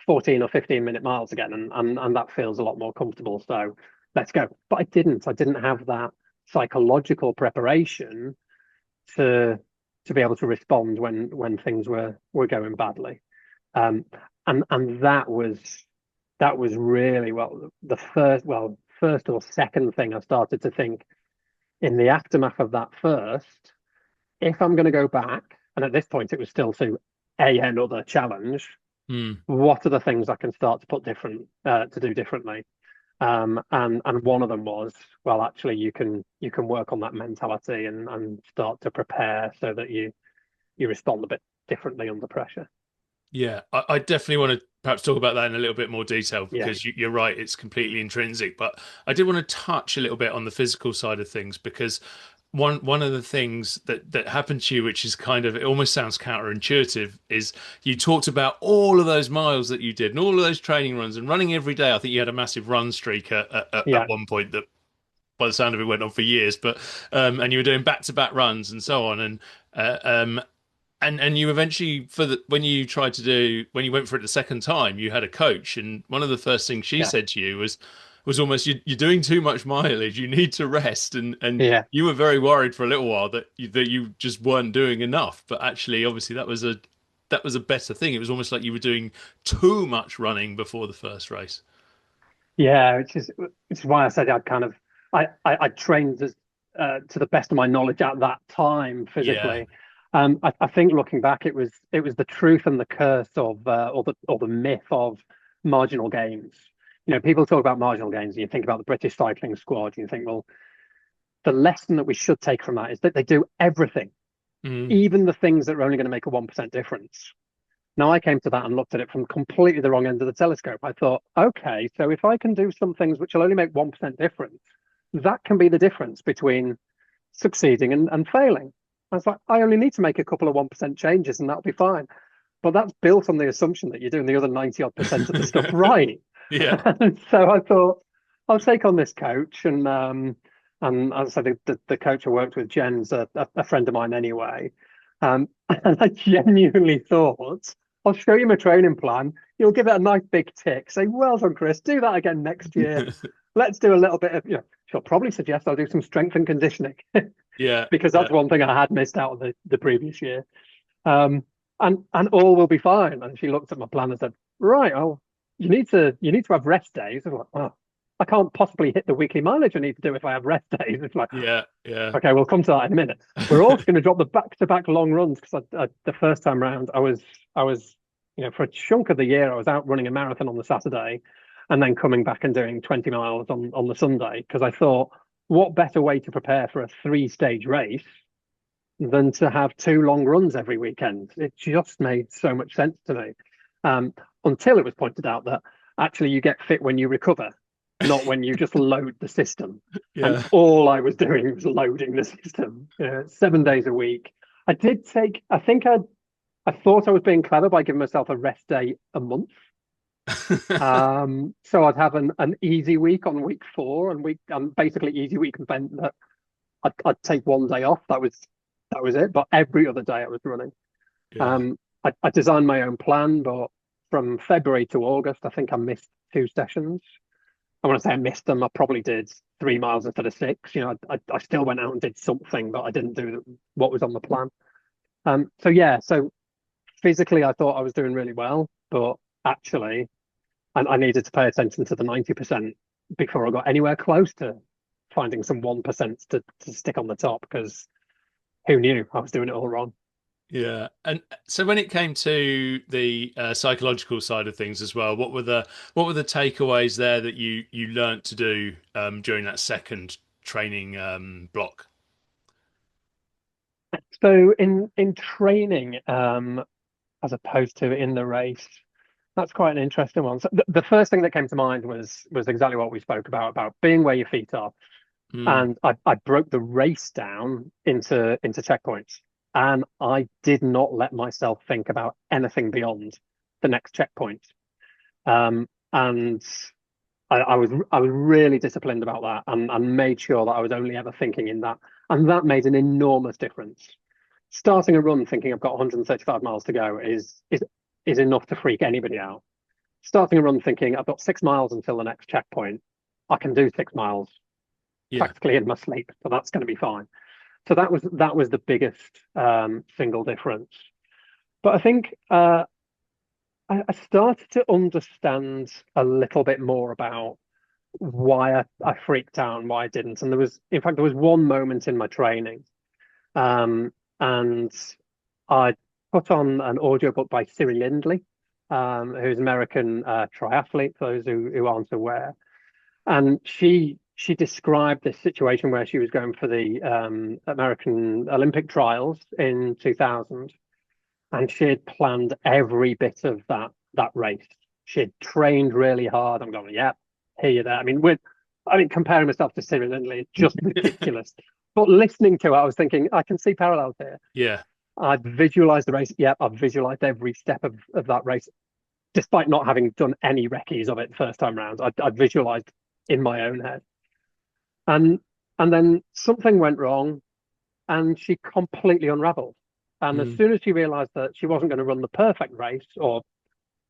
14 or 15-minute miles again, and that feels a lot more comfortable. So let's go. But I didn't have that psychological preparation to be able to respond when things were going badly. Um, and that was really well the first or second thing I started to think in the aftermath of that first, if I'm going to go back, and at this point it was still to another challenge, Mm. what are the things I can start to put to do differently? And one of them was, well, actually you can work on that mentality and start to prepare so that you respond a bit differently under pressure. Yeah, I definitely want to perhaps talk about that in a little bit more detail Yeah, because you're right, it's completely intrinsic. But I did want to touch a little bit on the physical side of things because one of the things that happened to you, which is kind of it almost sounds counterintuitive, is you talked about all of those miles that you did and all of those training runs and running every day. I think you had a massive run streak yeah, at one point that, by the sound of it, went on for years. But and you were doing back-to-back runs and so on, uh, um, and you eventually for the when you went for it the second time, you had a coach, and one of the first things she yeah, said to you was almost you're doing too much mileage. You need to rest, and yeah. you were very worried for a little while that you just weren't doing enough. But actually, obviously, that was a better thing. It was almost like you were doing too much running before the first race. Yeah, which is why I said I'd kind of I trained as to the best of my knowledge at that time Yeah, physically. I think looking back, it was the truth and the curse of or the myth of marginal gains. You know, people talk about marginal gains, and you think about the British cycling squad, and you think, well, the lesson that we should take from that is that they do everything, mm, even the things that are only going to make a 1% difference. Now, I came to that and looked at it from completely the wrong end of the telescope. I thought, okay, so if I can do some things which will only make 1% difference, that can be the difference between succeeding and failing. I was like, I only need to make a couple of 1% changes and that'll be fine. But that's built on the assumption that you're doing the other 90 odd percent of the stuff right. yeah, And so I thought, I'll take on this coach. And as I said, the coach I worked with, Jen's a friend of mine anyway. And I genuinely thought, I'll show you my training plan. You'll give it a nice big tick. Say, well done, Chris. Do that again next year. Let's do a little bit of, she'll probably suggest I'll do some strength and conditioning yeah, because yeah. that's one thing I had missed out of the previous year. Um, and all will be fine. And she looked at my plan and said, right, oh, you need to have rest days. I was like, well, I can't possibly hit the weekly mileage I need to do if I have rest days. It's like, Yeah, yeah. okay, we'll come to that in a minute. We're also going to drop the back-to-back long runs because the first time round I was for a chunk of the year I was out running a marathon on the Saturday, and then coming back and doing 20 miles on the Sunday because I thought, what better way to prepare for a three-stage race than to have two long runs every weekend? It just made so much sense to me. Until it was pointed out that actually you get fit when you recover, not when you just load the system. And Yeah. all I was doing was loading the system 7 days a week. I think I thought I was being clever by giving myself a rest day a month. So I'd have an easy week on week 4 and basically easy week meant that I'd take one day off. That was it. But every other day I was running. Yeah. I designed my own plan, but from February to August, I think I missed 2 sessions. I want to say I missed them. I probably did 3 miles instead of 6. I still went out and did something, but I didn't do what was on the plan. So yeah, so physically I thought I was doing really well, but actually I needed to pay attention to the 90% before I got anywhere close to finding some 1% to stick on the top because who knew I was doing it all wrong. Yeah. And so when it came to the psychological side of things as well, what were the takeaways there that you learnt to do during that second training block? So in training, as opposed to in the race, that's quite an interesting one. So the first thing that came to mind was exactly what we spoke about being where your feet are. Mm, And I broke the race down into checkpoints. And I did not let myself think about anything beyond the next checkpoint. And I was really disciplined about that and made sure that I was only ever thinking in that. And that made an enormous difference. Starting a run thinking I've got 135 miles to go is enough to freak anybody out. starting a run thinking I've got 6 miles until the next checkpoint. I can do 6 miles Yeah. practically in my sleep, so that's going to be fine. So that was the biggest single difference. But I think I started to understand a little bit more about why I freaked out and why I didn't. And in fact, there was one moment in my training, um, and I put on an audiobook by Siri Lindley, who's an American triathlete, for those who aren't aware. And she described this situation where she was going for the American Olympic trials in 2000, and she had planned every bit of that race. She had trained really hard. I'm going, yeah, here you're there. I mean, comparing myself to Cyril Lindley is just ridiculous. But listening to it, I was thinking, I can see parallels here. Yeah. I'd visualized the race. Yeah, I've visualized every step of that race, despite not having done any recce's of it the first time round. I'd visualized in my own head. And and then something went wrong, and she completely unraveled. And as Mm. soon as she realized that she wasn't going to run the perfect race, or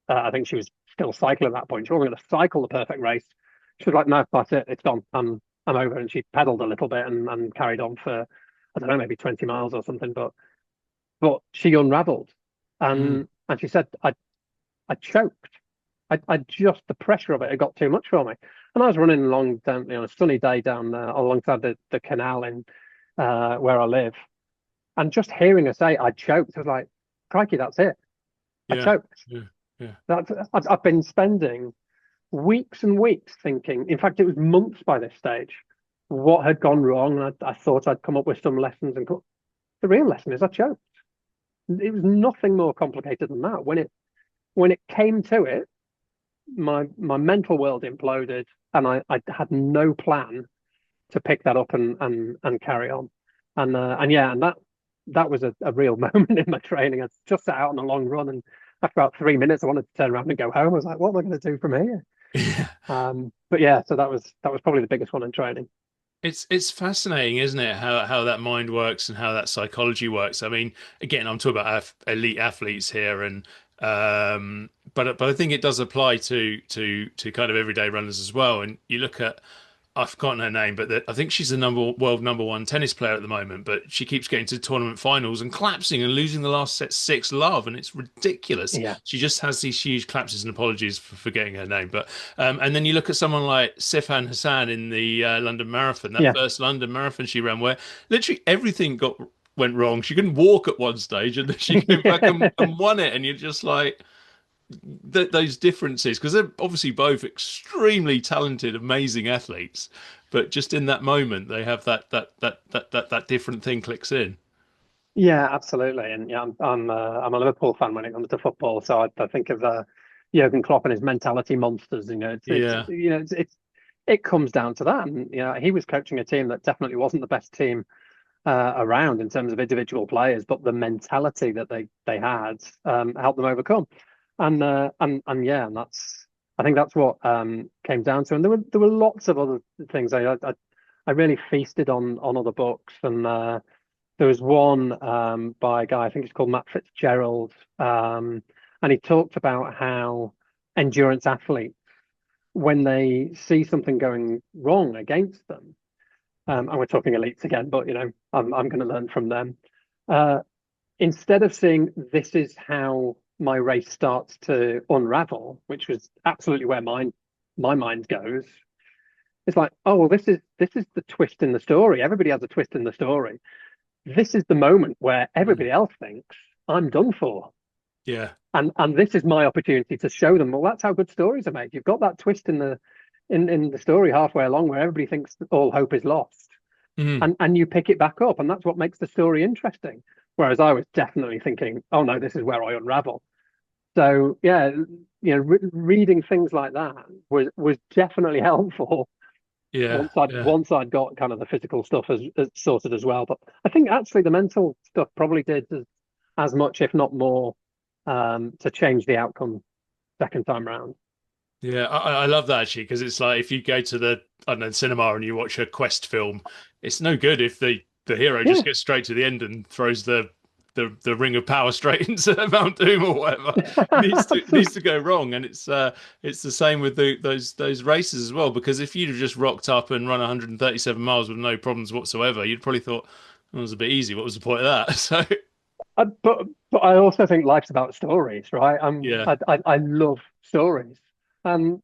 I think she was still cycling at that point, she wasn't going to cycle the perfect race. She was like, "No, that's it. It's done. I'm over." And she pedaled a little bit and carried on for, I don't know, maybe 20 miles or something. But she unraveled, Mm. and she said, I choked. I just the pressure of it got too much for me. And I was running along down, a sunny day down alongside the canal in where I live, and just hearing her say I choked, I was like, crikey, that's it. I Yeah. choked. Yeah. Yeah. I've been spending weeks and weeks thinking. In fact, it was months by this stage. What had gone wrong? And I thought I'd come up with some lessons, and the real lesson is I choked. It was nothing more complicated than that. When it came to it, my mental world imploded, and I had no plan to pick that up and carry on. And yeah, and that was a real moment in my training. I just set out on a long run, and after about 3 minutes, I wanted to turn around and go home. I was like, what am I going to do from here? Yeah. But yeah, so that was probably the biggest one in training. It's fascinating, isn't it? How that mind works and how that psychology works. I mean, again, I'm talking about elite athletes here, and but I think it does apply to kind of everyday runners as well. And you look at, I've forgotten her name, but I think she's the world number one tennis player at the moment. But she keeps getting to tournament finals and collapsing and losing the last set 6-love, and it's ridiculous. Yeah, She just has these huge collapses, and apologies for forgetting her name. But and then you look at someone like Sifan Hassan in the London Marathon, that yeah, first London Marathon she ran, where literally everything went wrong. She couldn't walk at one stage, and then she came back and won it. And you're just like, those differences, because they're obviously both extremely talented, amazing athletes, but just in that moment they have that different thing clicks in. yeah, absolutely. And yeah, I'm a Liverpool fan when it comes to football, so I think of Jurgen Klopp and his mentality monsters. It's Yeah. it comes down to that. And he was coaching a team that definitely wasn't the best team around in terms of individual players, but the mentality that they had helped them overcome. And yeah, and I think that's what came down to. And there were lots of other things. I really feasted on other books, and there was one by a guy, I think it's called Matt Fitzgerald, and he talked about how endurance athletes, when they see something going wrong against them, and we're talking elites again, but I'm going to learn from them. Uh, Instead of saying this is how my race starts to unravel, which was absolutely where my mind goes, it's like, oh well, this is the twist in the story. Everybody has a twist in the story. This is the moment where Mm. everybody else thinks I'm done for. Yeah. And this is my opportunity to show them, well, that's how good stories are made. You've got that twist in the story halfway along where everybody thinks that all hope is lost, Mm. and you pick it back up, and that's what makes the story interesting. Whereas I was definitely thinking, oh no, this is where I unravel. So yeah, reading things like that was definitely helpful Yeah. Yeah. once I'd got kind of the physical stuff as sorted as well. But I think actually the mental stuff probably did as much, if not more, to change the outcome second time round. Yeah, I love that actually, because it's like if you go to the, I don't know, cinema and you watch a quest film, it's no good if the hero Yeah, just gets straight to the end and throws the the ring of power straight into Mount Doom or whatever. Needs to go wrong, and it's the same with those races as well. Because if you'd have just rocked up and run 137 miles with no problems whatsoever, you'd probably thought it was a bit easy. What was the point of that? So but I also think life's about stories, right? yeah. I love stories, and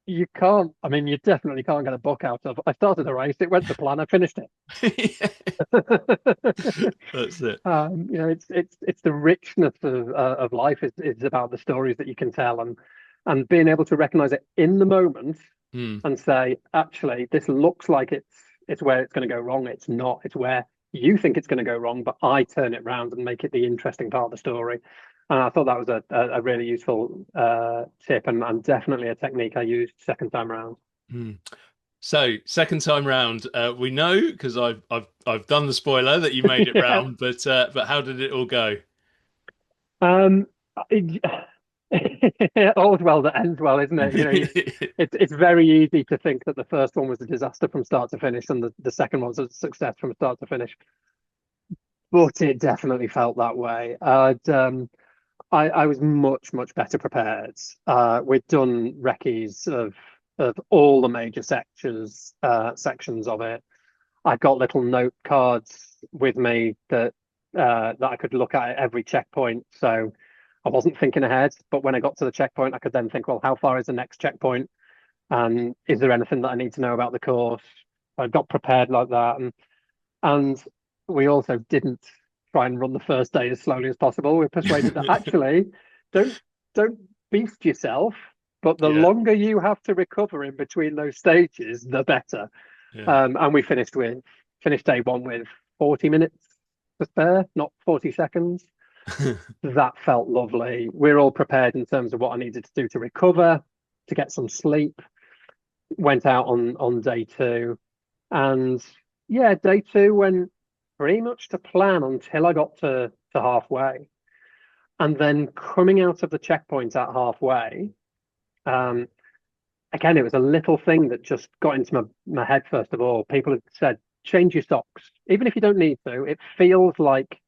you can't. I mean, you definitely can't get a book out of. I started a race, it went to plan, I finished Yeah, it. that's it. It's the richness of life is about the stories that you can tell, and being able to recognize it in the moment Hmm. and say, actually, this looks like it's where it's going to go wrong. It's not. It's where you think it's going to go wrong, but I turn it round and make it the interesting part of the story. And I thought that was a really useful tip, and definitely a technique I used second time around. Hmm. So second time round, we know because I've done the spoiler that you made it Yeah. round, but how did it all go? Um, it, all's well that ends well, isn't it? It's very easy to think that the first one was a disaster from start to finish, and the second one was a success from start to finish. But it definitely felt that way. I was much better prepared. We'd done recce's of all the major sections of it. I got little note cards with me that I could look at every checkpoint. So I wasn't thinking ahead, but when I got to the checkpoint, I could then think, well, how far is the next checkpoint? And is there anything that I need to know about the course? I got prepared like that, and we also didn't try and run the first day as slowly as possible. We're persuaded that actually don't don't beast yourself, but the Yeah, longer you have to recover in between those stages, the better. yeah. And we finished day one with 40 minutes to spare, not 40 seconds. That felt lovely. We're all prepared in terms of what I needed to do to recover, to get some sleep. Went out on day two, and yeah, day two went pretty much to plan until I got to halfway. And then coming out of the checkpoint at halfway, um, again, it was a little thing that just got into my head first of all. People had said, change your socks. Even if you don't need to, it feels like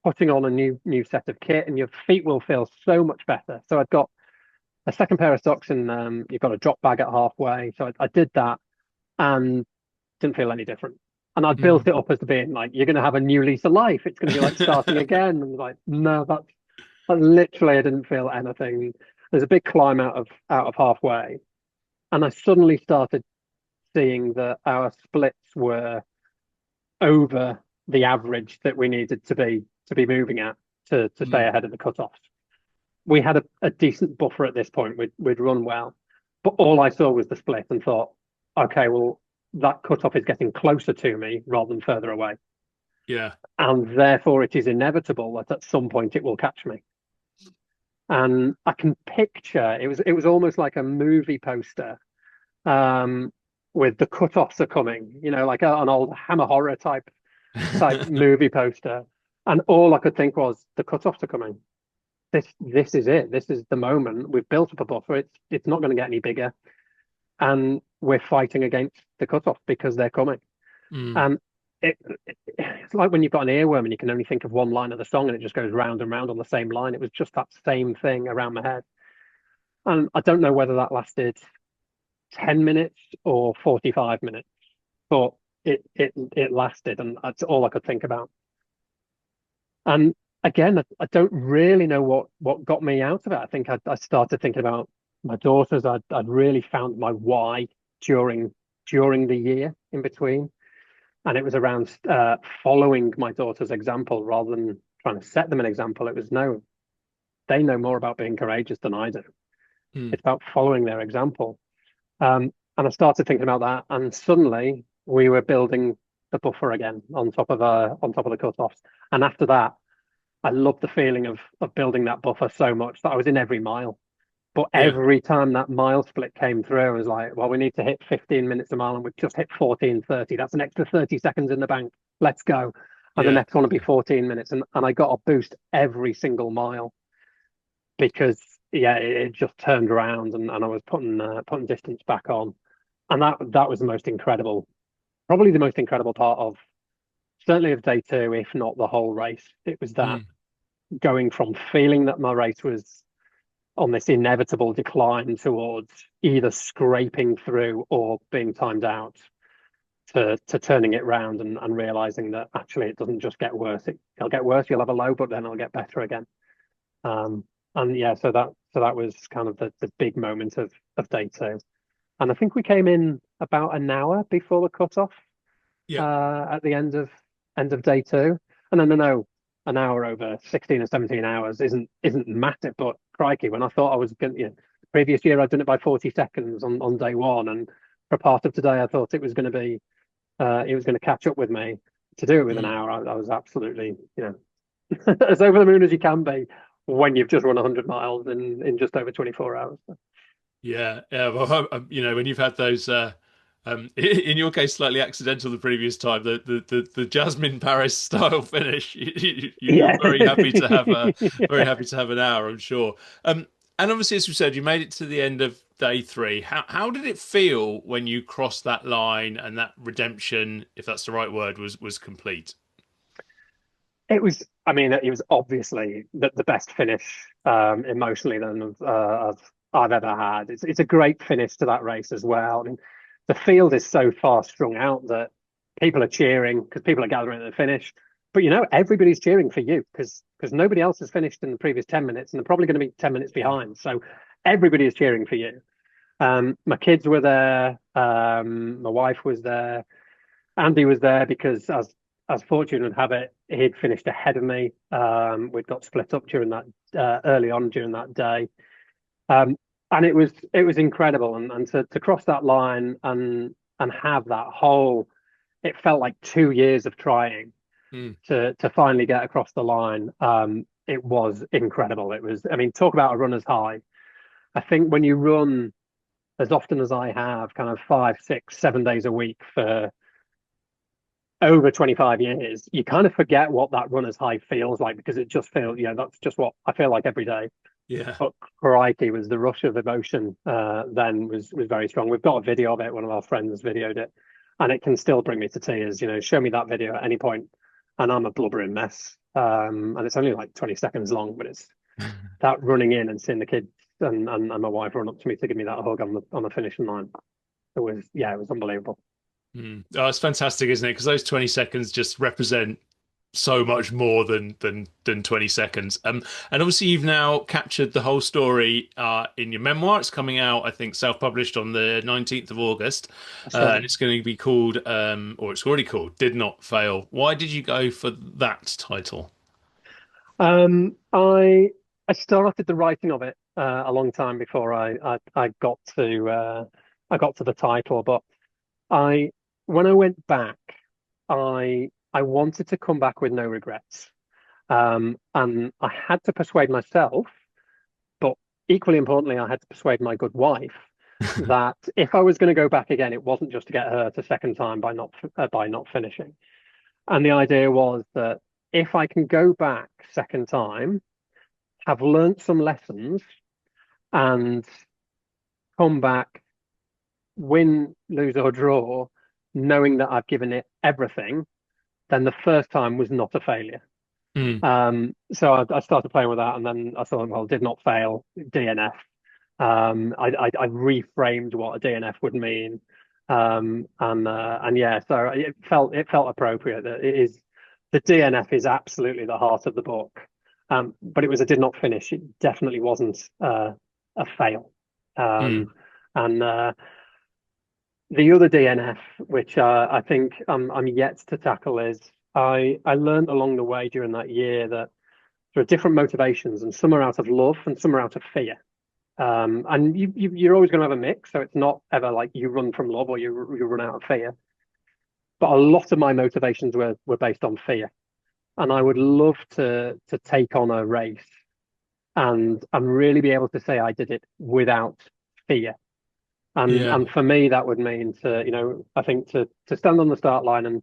putting on a new set of kit, and your feet will feel so much better. So I'd got a second pair of socks, and you've got a drop bag at halfway. So I did that and didn't feel any different. And I built Mm. it up as being like, you're going to have a new lease of life. It's going to be like starting again. And like, no, that literally, I didn't feel anything. There's a big climb out of halfway, and I suddenly started seeing that our splits were over the average that we needed to be moving at to stay Mm. ahead of the cutoffs. We had a decent buffer at this point. We'd run well, but all I saw was the split and thought, okay, well, that cutoff is getting closer to me rather than further away. Yeah, And therefore it is inevitable that at some point it will catch me. And I can picture it was almost like a movie poster, um, with the cutoffs are coming, like an old Hammer horror type movie poster. And all I could think was the cutoffs are coming. This is it. This is the moment. We've built up a buffer. It's not going to get any bigger, and we're fighting against the cutoff because they're coming. Mm. And it's like when you've got an earworm and you can only think of one line of the song and it just goes round and round on the same line. It was just that same thing around my head. And I don't know whether that lasted 10 minutes or 45 minutes, but it lasted, and that's all I could think about. And again, I don't really know what got me out of it. I think I started thinking about my daughters. I'd really found my why during the year in between, and it was around following my daughter's example rather than trying to set them an example. It was no, they know more about being courageous than I do. Mm. It's about following their example. And I started thinking about that, and suddenly we were building the buffer again on top of the cutoffs. And after that, I loved the feeling of building that buffer so much that I was in every mile. But Yeah, every time that mile split came through, I was like, well, we need to hit 15 minutes a mile, and we've just hit 14:30. That's an extra 30 seconds in the bank. Let's go. And the yeah, next one will be 14 minutes. And I got a boost every single mile because yeah, it just turned around, and I was putting distance back on. And that was the most incredible, probably the most incredible part of certainly of day two, if not the whole race. It was that mm. going from feeling that my race was on this inevitable decline towards either scraping through or being timed out, to turning it round and realizing that actually it doesn't just get worse. It'll get worse. You'll have a low, but then it'll get better again. Um, and yeah, so that was kind of the big moment of day two. And I think we came in about an hour before the cutoff Yeah. at the end of day two. And then I know an hour over 16 or 17 hours isn't massive, but crikey, when I thought I was going, the previous year I'd done it by 40 seconds on day one, and for part of today I thought it was going to catch up with me. To do it with an Mm. hour, I was absolutely, as over the moon as you can be when you've just run 100 miles in just over 24 hours. Yeah, yeah. Well, when you've had those, in your case, slightly accidental the previous time, the Jasmine Paris style finish, you're Yeah. very happy to have very Yeah. happy to have an hour, I'm sure. And obviously, as we said, you made it to the end of day three. How did it feel when you crossed that line and that redemption, if that's the right word, was complete? I mean, it was obviously the best finish emotionally than I've ever had. It's a great finish to that race as well. I mean, the field is so far strung out that people are cheering because people are gathering at the finish. But everybody's cheering for you because nobody else has finished in the previous 10 minutes, and they're probably going to be 10 minutes Yeah. behind. So everybody is cheering for you. My kids were there. My wife was there. Andy was there because, as fortune would have it, he'd finished ahead of me. We'd got split up during that early on during that day, um, and it was incredible. And to cross that line and have that whole, it felt like 2 years of trying Mm. to finally get across the line. It was incredible. It was, I mean, talk about a runner's high. I think when you run as often as I have, kind of 5, 6, 7 days a week for over 25 years, you kind of forget what that runner's high feels like because it just feels, that's just what I feel like every day. Yeah. But crikey, was the rush of emotion then was very strong. We've got a video of it. One of our friends videoed it, and it can still bring me to tears. Show me that video at any point, and I'm a blubbering mess. And it's only like 20 seconds long, but it's that running in and seeing the kids and my wife run up to me to give me that hug on the finishing line. It was unbelievable. Mm. Oh, it's fantastic, isn't it? Because those 20 seconds just represent so much more than 20 seconds. And obviously you've now captured the whole story in your memoir. It's coming out, I think, self-published on the 19th of August. That's right. And it's going to be called, or it's already called, Did Not Fail. Why did you go for that title? I started the writing of it a long time before I got to the title, but I when I went back, I wanted to come back with no regrets, and I had to persuade myself, but equally importantly, I had to persuade my good wife that if I was going to go back again, it wasn't just to get hurt a second time by not finishing. And the idea was that if I can go back second time, have learnt some lessons, and come back, win, lose, or draw, knowing that I've given it everything, then the first time was not a failure. Mm. So I started playing with that, and then I thought, well, did not fail, DNF. I reframed what a DNF would mean, and yeah, so it felt appropriate that it is the DNF is absolutely the heart of the book, but it was a did not finish. It definitely wasn't a fail, Mm. and the other DNF, which I think I'm yet to tackle, is I learned along the way during that year that there are different motivations, and some are out of love and some are out of fear. And you're always going to have a mix, so it's not ever like you run from love or you run out of fear. But a lot of my motivations were based on fear, and I would love to take on a race and really be able to say I did it without fear. Yeah. And for me, that would mean I think to stand on the start line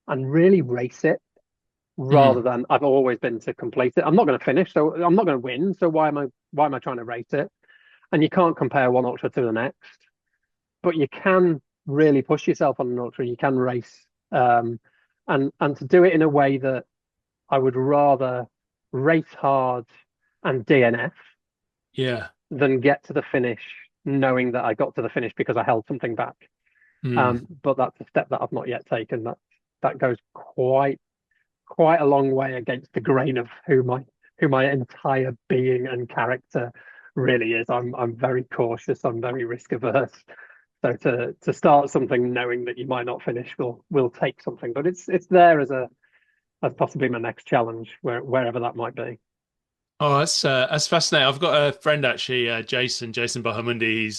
and really race it Mm. rather than I've always been to complete it. I'm not going to finish, so I'm not going to win. So why am I trying to race it? And you can't compare one ultra to the next, but you can really push yourself on an ultra. You can race, and to do it in a way that I would rather race hard and DNF Yeah. than get to the finish knowing that I got to the finish because I held something back. Mm. But that's a step that I've not yet taken. That goes quite a long way against the grain of who my entire being and character really is. I'm very cautious. I'm very risk averse. So to start something knowing that you might not finish will take something, but it's there as possibly my next challenge, wherever that might be. Oh, that's fascinating. I've got a friend actually, Jason Bahamundi.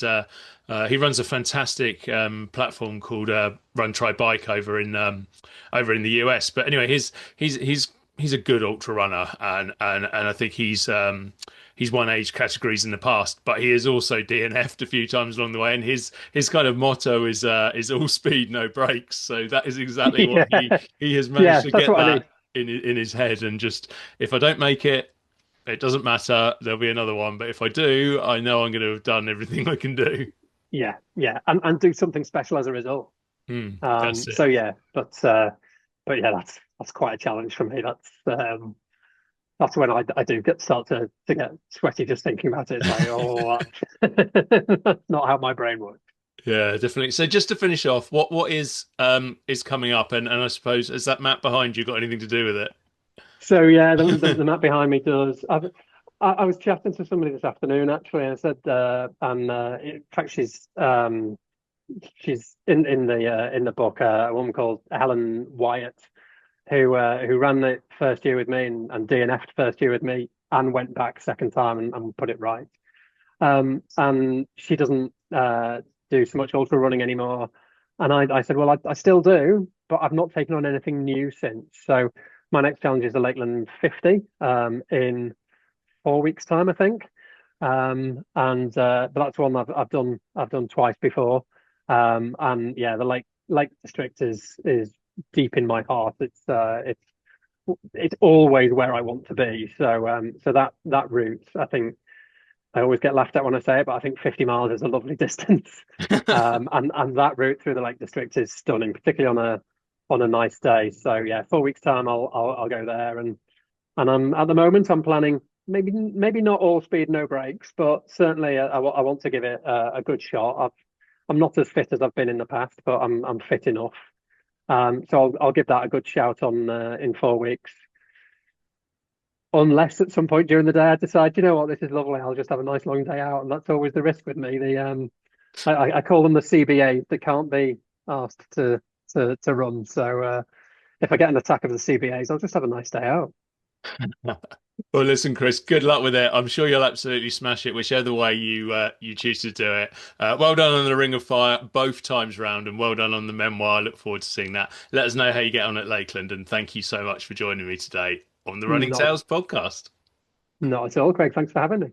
He runs a fantastic platform called Run Try Bike over in the US. But anyway, he's a good ultra runner, and I think he's won age categories in the past. But he has also DNF'd a few times along the way, and his kind of motto is all speed, no brakes. So that is exactly what Yeah, he has managed yeah, to that's get what I need. that in his head, and just if I don't make it. It doesn't matter. There'll be another one. But if I do, I know I'm going to have done everything I can do. Yeah, yeah, and do something special as a result. That's So it. yeah, but yeah, that's quite a challenge for me. That's when I do start to get sweaty just thinking about it. It's like, oh, that's not how my brain works. Yeah, definitely. So just to finish off, what is coming up, and I suppose has that map behind you got anything to do with So yeah, the it? map behind me does. I was chatting to somebody this afternoon actually, and I said, and in fact, she's in the book, a woman called Helen Wyatt, who ran the first year with me and DNF'd first year with me and went back second time and put it right. And she doesn't do so much ultra running anymore. And I said, well, I still do, but I've not taken on anything new since. So my next challenge is the Lakeland 50 in 4 weeks' time, I think. And but that's one I've done twice before. And yeah, the Lake District is deep in my heart. It's always where I want to be. So that route, I think I always get laughed at when I say it, but I think 50 miles is a lovely distance. And that route through the Lake District is stunning, particularly on a nice day. So yeah, 4 weeks time I'll go there and I'm at the moment I'm planning maybe not all speed no brakes, but certainly I want to give it a good shot. I'm not as fit as I've been in the past, but I'm fit enough. So I'll give that a good shout on in 4 weeks. Unless at some point during the day I decide, you know what, this is lovely. I'll just have a nice long day out, and that's always the risk with me. I call them the CBAs that can't be asked to run. So if I get an attack of the CBAs, I'll just have a nice day out. Well, listen, Chris, good luck with it. I'm sure you'll absolutely smash it, whichever way you choose to do it. Well done on the Ring of Fire both times round, and well done on the memoir. I look forward to seeing that. Let us know how you get on at Lakeland, and thank you so much for joining me today on the Running Not Tales podcast. not at all, Craig. Thanks for having me.